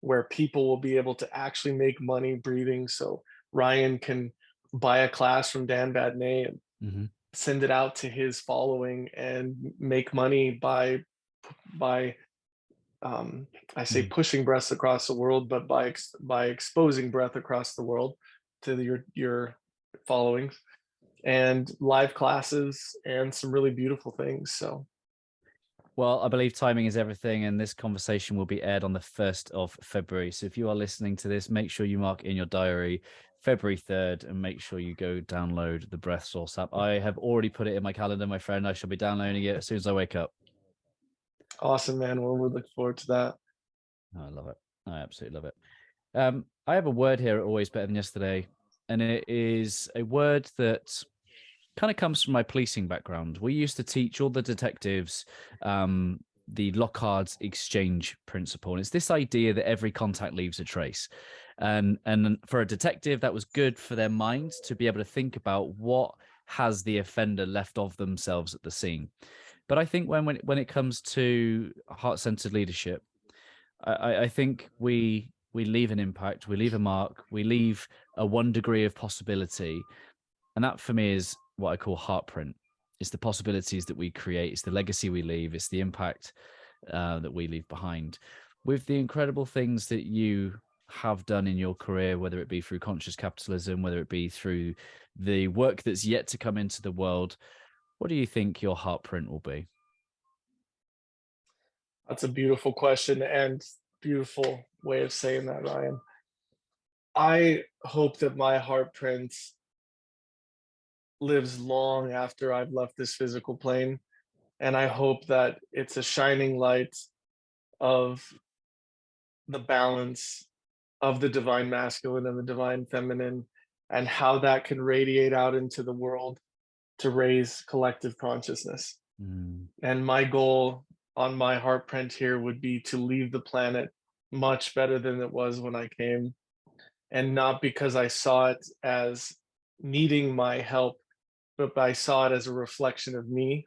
where people will be able to actually make money breathing. So Ryan can buy a class from Dan Badney and Mm-hmm. send it out to his following and make money by I say Mm. pushing breath across the world, but by exposing breath across the world to your followings, and live classes and some really beautiful things. So Well, I believe timing is everything, and this conversation will be aired on the 1st of February. So if you are listening to this, make sure you mark in your diary February 3rd, and make sure you go download the Breath Source app. I have already put it in my calendar, my friend. I shall be downloading it as soon as I wake up. awesome, man. Well, we look forward to that. I love it. I absolutely love it. I have a word here at Always Better Than Yesterday, and it is a word that kind of comes from my policing background. We used to teach all the detectives the Locard's exchange principle, and it's this idea that every contact leaves a trace. And for a detective, that was good for their minds to be able to think about what has the offender left of themselves at the scene. But I think when it comes to heart-centered leadership, I think we leave an impact, we leave a mark, we leave a 1 degree of possibility, and that for me is what I call heartprint. It's the possibilities that we create, it's the legacy we leave, it's the impact that we leave behind. With the incredible things that you have done in your career, whether it be through conscious capitalism, whether it be through the work that's yet to come into the world, what do you think your heartprint will be? That's a beautiful question and beautiful way of saying that, Ryan. I hope that my heartprint lives long after I've left this physical plane. And I hope that it's a shining light of the balance of the divine masculine and the divine feminine, and how that can radiate out into the world to raise collective consciousness. Mm. And my goal on my heartprint here would be to leave the planet much better than it was when I came. And not because I saw it as needing my help, but I saw it as a reflection of me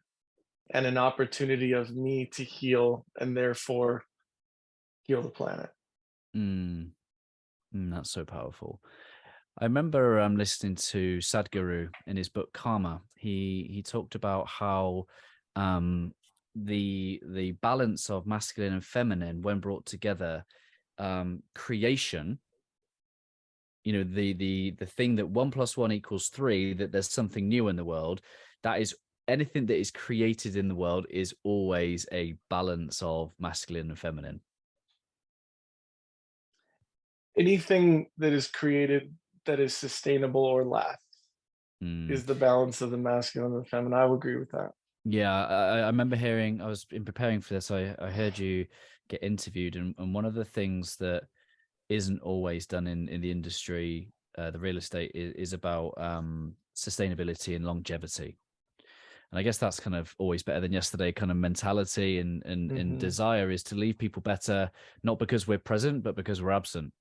and an opportunity of me to heal, and therefore heal the planet. Mm. That's so powerful. I remember listening to Sadhguru in his book Karma. He talked about how the balance of masculine and feminine, when brought together, creation, the thing that 1 + 1 = 3, that there's something new in the world, that is anything that is created in the world is always a balance of masculine and feminine. Anything that is created that is sustainable or lasts Mm. is the balance of the masculine and feminine. I would agree with that. Yeah, I remember hearing, I was in preparing for this, I heard you get interviewed, and one of the things that isn't always done in the industry, the real estate, is about sustainability and longevity. And I guess that's kind of always better than yesterday kind of mentality and Hmm. desire, is to leave people better, not because we're present, but because we're absent.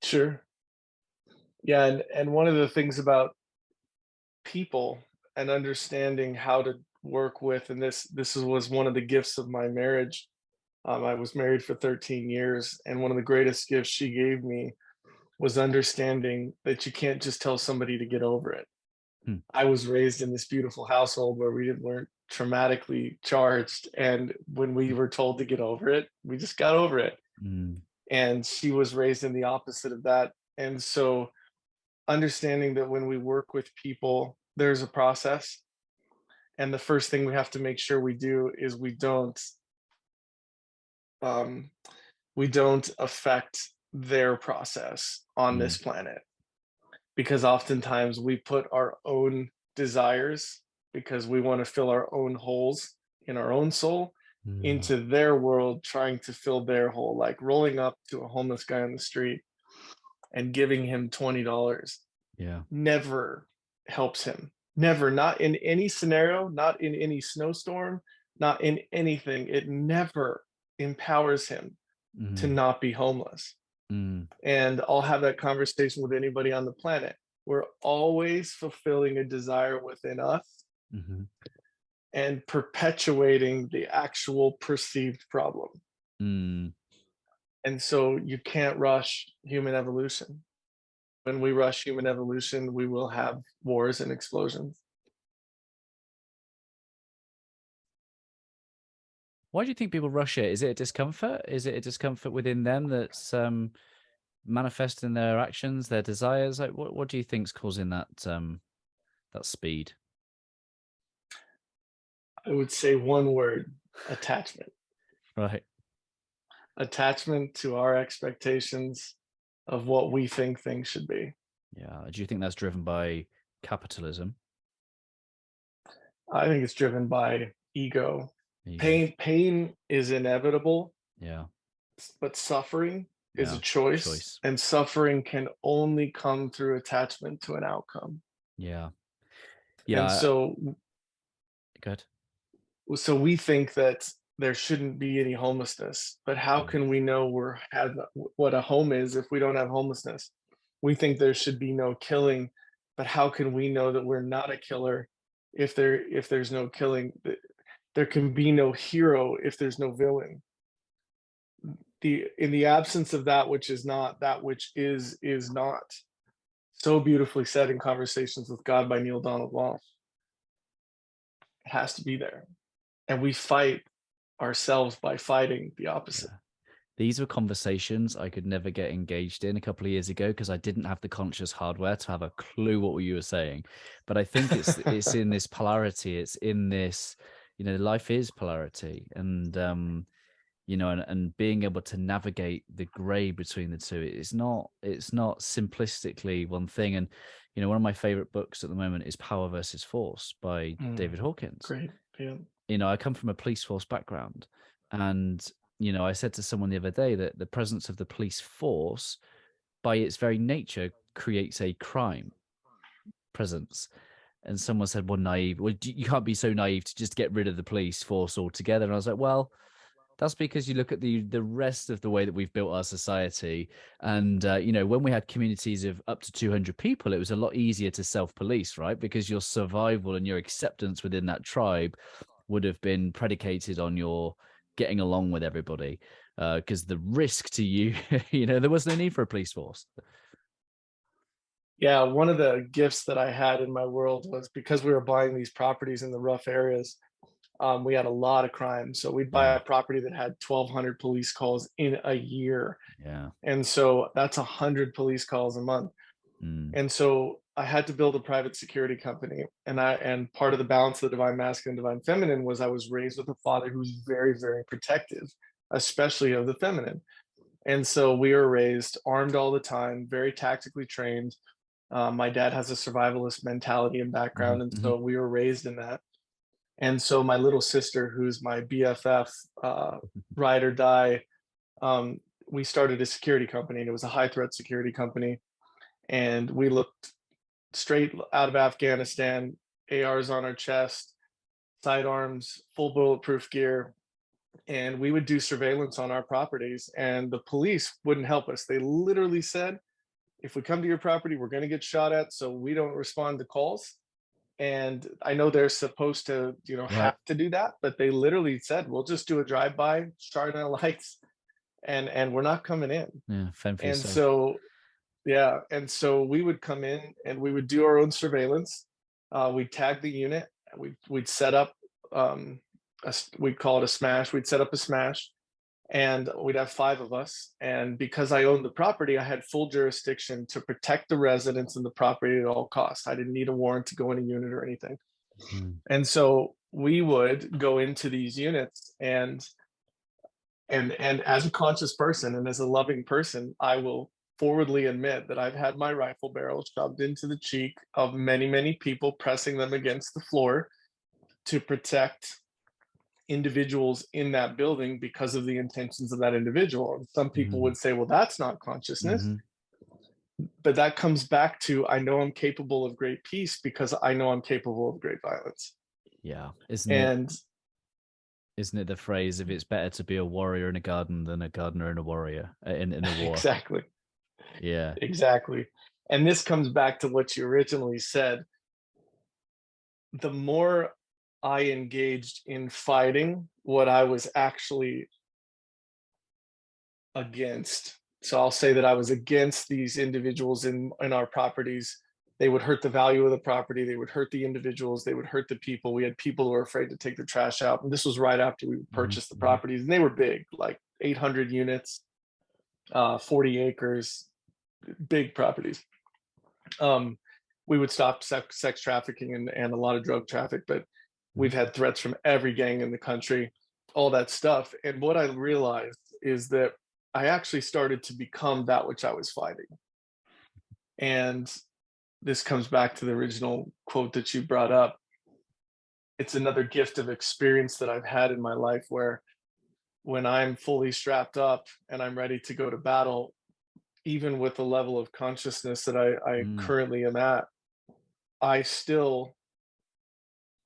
Sure. Yeah, and one of the things about people and understanding how to work with, and was one of the gifts of my marriage. I was married for 13 years, and one of the greatest gifts she gave me was understanding that you can't just tell somebody to get over it. Hmm. I was raised in this beautiful household where weren't traumatically charged, and when we were told to get over it, we just got over it. Mm, And she was raised in the opposite of that. And so understanding that when we work with people, there's a process. And the first thing we have to make sure we do is um, we don't affect their process on this mm, planet, because oftentimes we put our own desires, because we want to fill our own holes in our own soul, mm. into their world, trying to fill their hole, like rolling up to a homeless guy on the street and giving him $20 Yeah. never helps him. Never, not in any scenario, not in any snowstorm, not in anything. It never empowers him to Mm, not be homeless. mm, And I'll have that conversation with anybody on the planet. We're always fulfilling a desire within us mhm, and perpetuating the actual perceived problem. mm. And so you can't rush human evolution. When we rush human evolution, we will have wars and explosions. Why do you think people rush it? Is it a discomfort? Is it a discomfort within them that's manifest in their actions, their desires? Like, what do you think's causing that speed? I would say one word: attachment. Right. Attachment to our expectations of what we think things should be. Yeah. Do you think that's driven by capitalism? I think it's driven by ego. Ego. Pain is inevitable, Yeah. but suffering is a Yeah. choice, Choice. and suffering can only come through attachment to an outcome. Yeah. And Yeah. so Good. we think that there shouldn't be any homelessness, but how Mm, can we know what a home is if we don't have homelessness? We think there should be no killing, but how can we know that we're not a killer if there's no killing? There can be no hero if there's no villain. In the absence of that which is not, that which is not. So beautifully said in Conversations with God by Neil Donald Walsh. It has to be there. And we fight ourselves by fighting the opposite. yeah. These were conversations I could never get engaged in a couple of years ago because I didn't have the conscious hardware to have a clue what you were saying. But I think it's in this polarity. It's in this, life is polarity, and being able to navigate the gray between the two. It's not simplistically one thing. And one of my favorite books at the moment is Power versus Force by Mm, David Hawkins. great. Yeah. I come from a police force background, and I said to someone the other day that the presence of the police force, by its very nature, creates a crime presence. And someone said, well, naive. Well, you can't be so naive to just get rid of the police force altogether. And I was like, well, that's because you look at the rest of the way that we've built our society, and when we had communities of up to 200 people, it was a lot easier to self-police, right? Because your survival and your acceptance within that tribe would have been predicated on your getting along with everybody. Because the risk to you, there was no need for a police force. Yeah, one of the gifts that I had in my world was because we were buying these properties in the rough areas, we had a lot of crime. So we'd buy Yeah. a property that had 1,200 police calls in a year. Yeah. And so that's 100 police calls a month. Mm. And so I had to build a private security company. And part of the balance of the divine masculine, divine feminine was I was raised with a father who was very, very protective, especially of the feminine. And so we were raised armed all the time, very tactically trained. My dad has a survivalist mentality and background, and Mm-hmm. so we were raised in that. And so my little sister, who's my BFF, ride or die, um, we started a security company, and it was a high threat security company. And we looked straight out of Afghanistan, ARs on our chest, sidearms, full bulletproof gear, and we would do surveillance on our properties. And the police wouldn't help us. They literally said, if we come to your property, we're going to get shot at, so we don't respond to calls. And I know they're supposed to, Right. have to do that, but they literally said, we'll just do a drive-by, shine our lights, and we're not coming in. Yeah. Fend for And yourself. so, yeah, and so we would come in and we would do our own surveillance. We'd tag the unit. We'd set up, we'd call it a smash. We'd set up a smash, and we'd have 5 of us. And because I owned the property, I had full jurisdiction to protect the residents and the property at all costs. I didn't need a warrant to go in a unit or anything. Mm. And so we would go into these units, and as a conscious person and as a loving person, I will forwardly admit that I've had my rifle barrel shoved into the cheek of many, many people, pressing them against the floor to protect individuals in that building because of the intentions of that individual. And some people Mm-hmm. would say, well, that's not consciousness. Mm-hmm. But that comes back to, I know I'm capable of great peace because I know I'm capable of great violence. Yeah. Isn't it the phrase, if it's better to be a warrior in a garden than a gardener in a warrior in a war? Exactly. Yeah. Exactly. And this comes back to what you originally said. The more I engaged in fighting what I was actually against. So I'll say that I was against these individuals in our properties. They would hurt the value of the property. They would hurt the individuals. They would hurt the people. We had people who were afraid to take the trash out. And this was right after we purchased the Mm-hmm. properties. And they were big, like 800 units, 40 acres, big properties. We would stop sex trafficking and a lot of drug traffic, but we've had threats from every gang in the country, all that stuff. And what I realized is that I actually started to become that which I was fighting. And this comes back to the original quote that you brought up. It's another gift of experience that I've had in my life where when I'm fully strapped up and I'm ready to go to battle, even with the level of consciousness that I Mm. currently am at, I still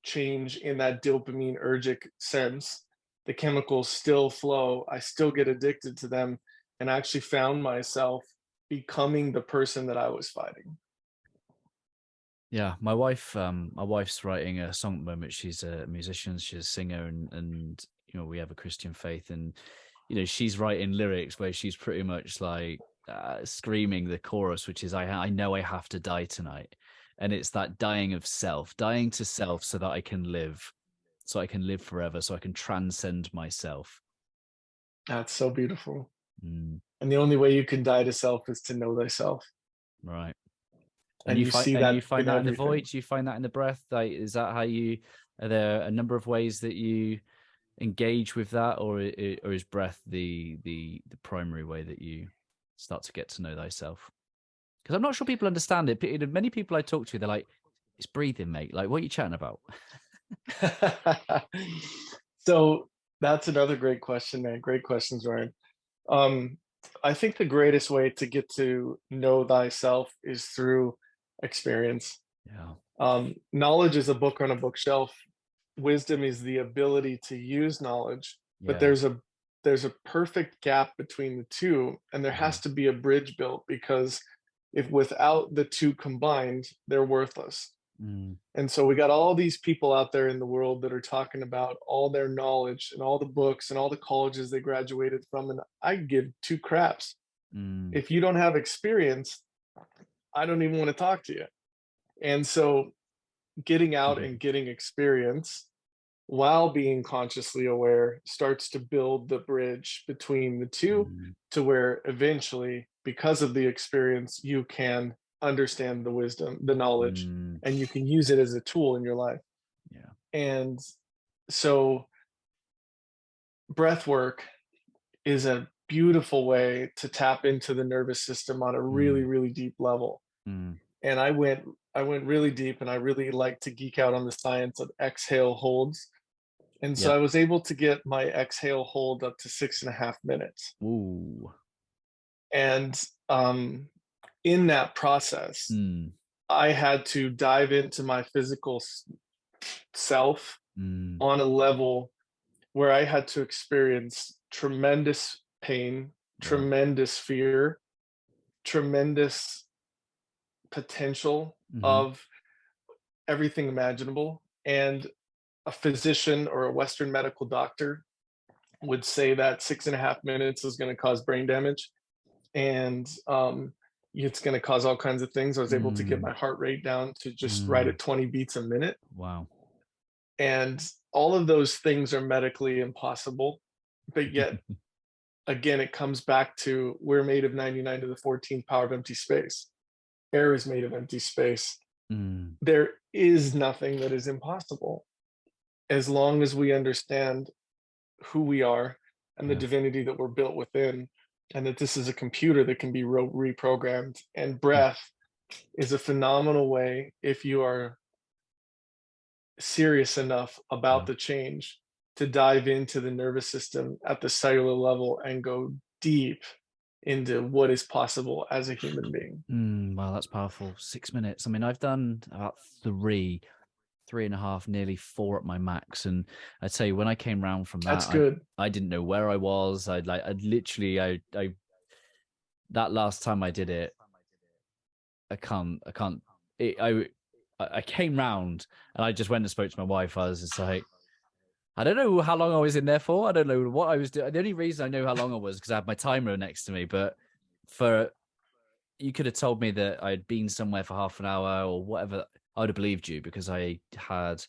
change in that dopamine ergic sense. The chemicals still flow. I still get addicted to them, and I actually found myself becoming the person that I was fighting. Yeah, my wife's writing a song at the moment. She's a musician, she's a singer, and we have a Christian faith, and she's writing lyrics where she's pretty much like screaming the chorus, which is I know I have to die tonight. And it's that dying of self, dying to self so that I can live forever, so I can transcend myself. That's so beautiful. Mm. And the only way you can die to self is to know thyself. Right. And you see And you that find in that in the everything. void. You find that in the breath. Like, is that how are there a number of ways that you engage with that, or is breath the primary way that you start to get to know thyself? Because I'm not sure people understand it. Many people I talk to, they're like, it's breathing, mate. Like, what are you chatting about? So that's another great question, man. Great questions, Ryan. Um, I think the greatest way to get to know thyself is through experience. Yeah. Knowledge is a book on a bookshelf. Wisdom is the ability to use knowledge, but Yeah. there's a perfect gap between the two, and there has to be a bridge built because if without the two combined, they're worthless. Mm. And so we got all these people out there in the world that are talking about all their knowledge and all the books and all the colleges they graduated from, and I give two craps. Mm. If you don't have experience, I don't even want to talk to you. And so getting out Mhm. and getting experience while being consciously aware starts to build the bridge between the two, Mm, to where eventually, because of the experience, you can understand the wisdom, the knowledge, mm, and you can use it as a tool in your life. yeah. And so breath work is a beautiful way to tap into the nervous system on a really, Mm, really deep level. mm, And I went really deep, and I really like to geek out on the science of exhale holds. And so yep. I was able to get my exhale hold up to 6.5 minutes. Ooh. And in that process, Mm, I had to dive into my physical self mm, on a level where I had to experience tremendous pain, wow. tremendous fear, tremendous potential Mhm. of everything imaginable. And a physician or a Western medical doctor would say that 6.5 minutes is going to cause brain damage, and it's going to cause all kinds of things. I was able to get Mm, my heart rate down to just right mm, at 20 beats a minute. wow. And all of those things are medically impossible. But yet, again, it comes back to we're made of 99 to the 14th power of empty space. Air is made of empty space. Mm, There is nothing that is impossible as long as we understand who we are and the yeah. divinity that we're built within, and that this is a computer that can be reprogrammed. And Mm, breath is a phenomenal way, if you are serious enough about mm, the change, to dive into the nervous system at the cellular level and go deep into what is possible as a human being. wow, that's powerful. 6 minutes. I mean, I've done about 3.5, nearly 4 at my max. And I'd say when I came round from That's that, good. I didn't know where I was. I'd literally, that last time I did it, I can't, it, I came round and I just went and spoke to my wife. I was just like, I don't know how long I was in there for. I don't know what I was doing. The only reason I know how long I was because I had my timer next to me. But for you could have told me that I'd been somewhere for half an hour or whatever, I would have believed you because I can't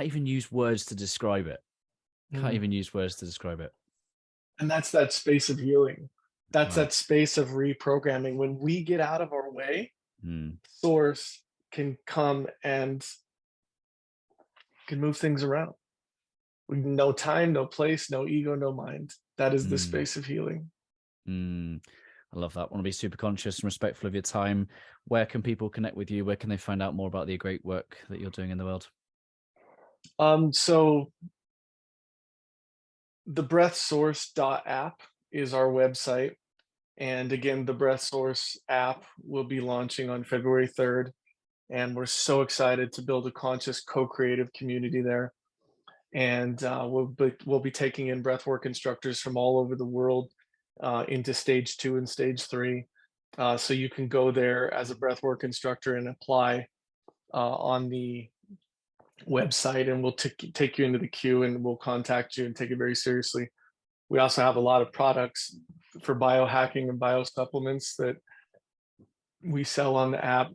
even use words to describe it. Can't Mm. even use words to describe it. And that's that space of healing. That's Wow. that space of reprogramming. When we get out of our way, Mm, source can come and can move things around. No time, no place, no ego, no mind. That is the mm, space of healing. mm. I love that. Want to be super conscious and respectful of your time. Where can people connect with you? Where can they find out more about the great work that you're doing in the world? So the breathsource.app is our website. And again, the Breath Source app will be launching on February 3rd. And we're so excited to build a conscious co-creative community there. And we'll be taking in breathwork instructors from all over the world into stage 2 and stage 3. So you can go there as a breathwork instructor and apply on the website, and we'll take you into the queue, and we'll contact you and take it very seriously. We also have a lot of products for biohacking and biosupplements that we sell on the app.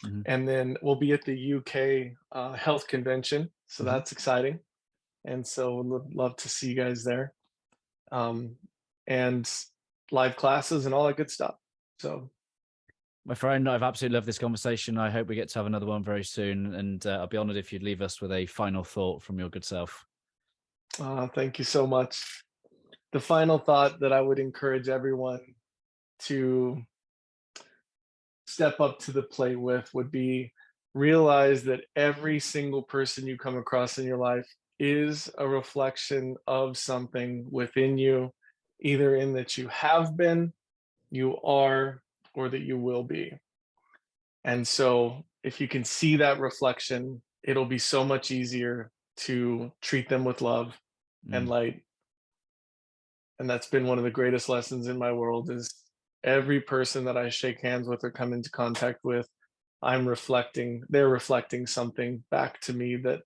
Mm-hmm. And then we'll be at the UK health convention. So Mm-hmm. that's exciting. And so we'd love to see you guys there. And live classes and all that good stuff. So My friend, I've absolutely loved this conversation. I hope we get to have another one very soon. And I'll be honored if you'd leave us with a final thought from your good self. thank you so much. The final thought that I would encourage everyone to step up to the plate with would be, realize that every single person you come across in your life is a reflection of something within you, either in that you have been, you are, or that you will be. And so if you can see that reflection, it'll be so much easier to treat them with love and Mm. light. And that's been one of the greatest lessons in my world, is every person that I shake hands with or come into contact with, they're reflecting something back to me that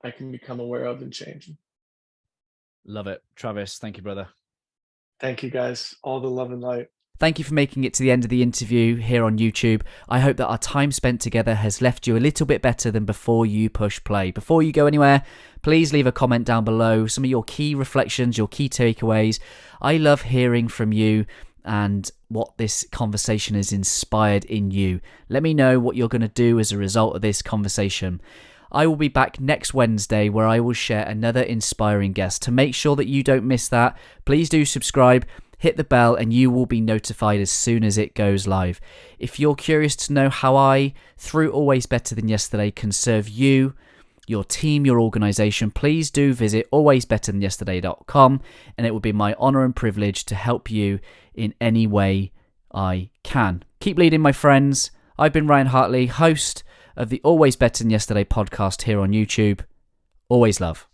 I can become aware of and change. Love it. Travis, thank you, brother. Thank you guys. All the love and light. Thank you for making it to the end of the interview here on YouTube. I hope that our time spent together has left you a little bit better than before you push play. Before you go anywhere, please leave a comment down below, some of your key reflections, your key takeaways. I love hearing from you and what this conversation has inspired in you. Let me know what you're going to do as a result of this conversation. I will be back next Wednesday where I will share another inspiring guest. To make sure that you don't miss that, please do subscribe, hit the bell, and you will be notified as soon as it goes live. If you're curious to know how I, through Always Better Than Yesterday, can serve you, your team, your organization, please do visit alwaysbetterthanyesterday.com, and it will be my honor and privilege to help you in any way I can. Keep leading, my friends. I've been Ryan Hartley, host of the Always Better Than Yesterday podcast here on YouTube. Always love.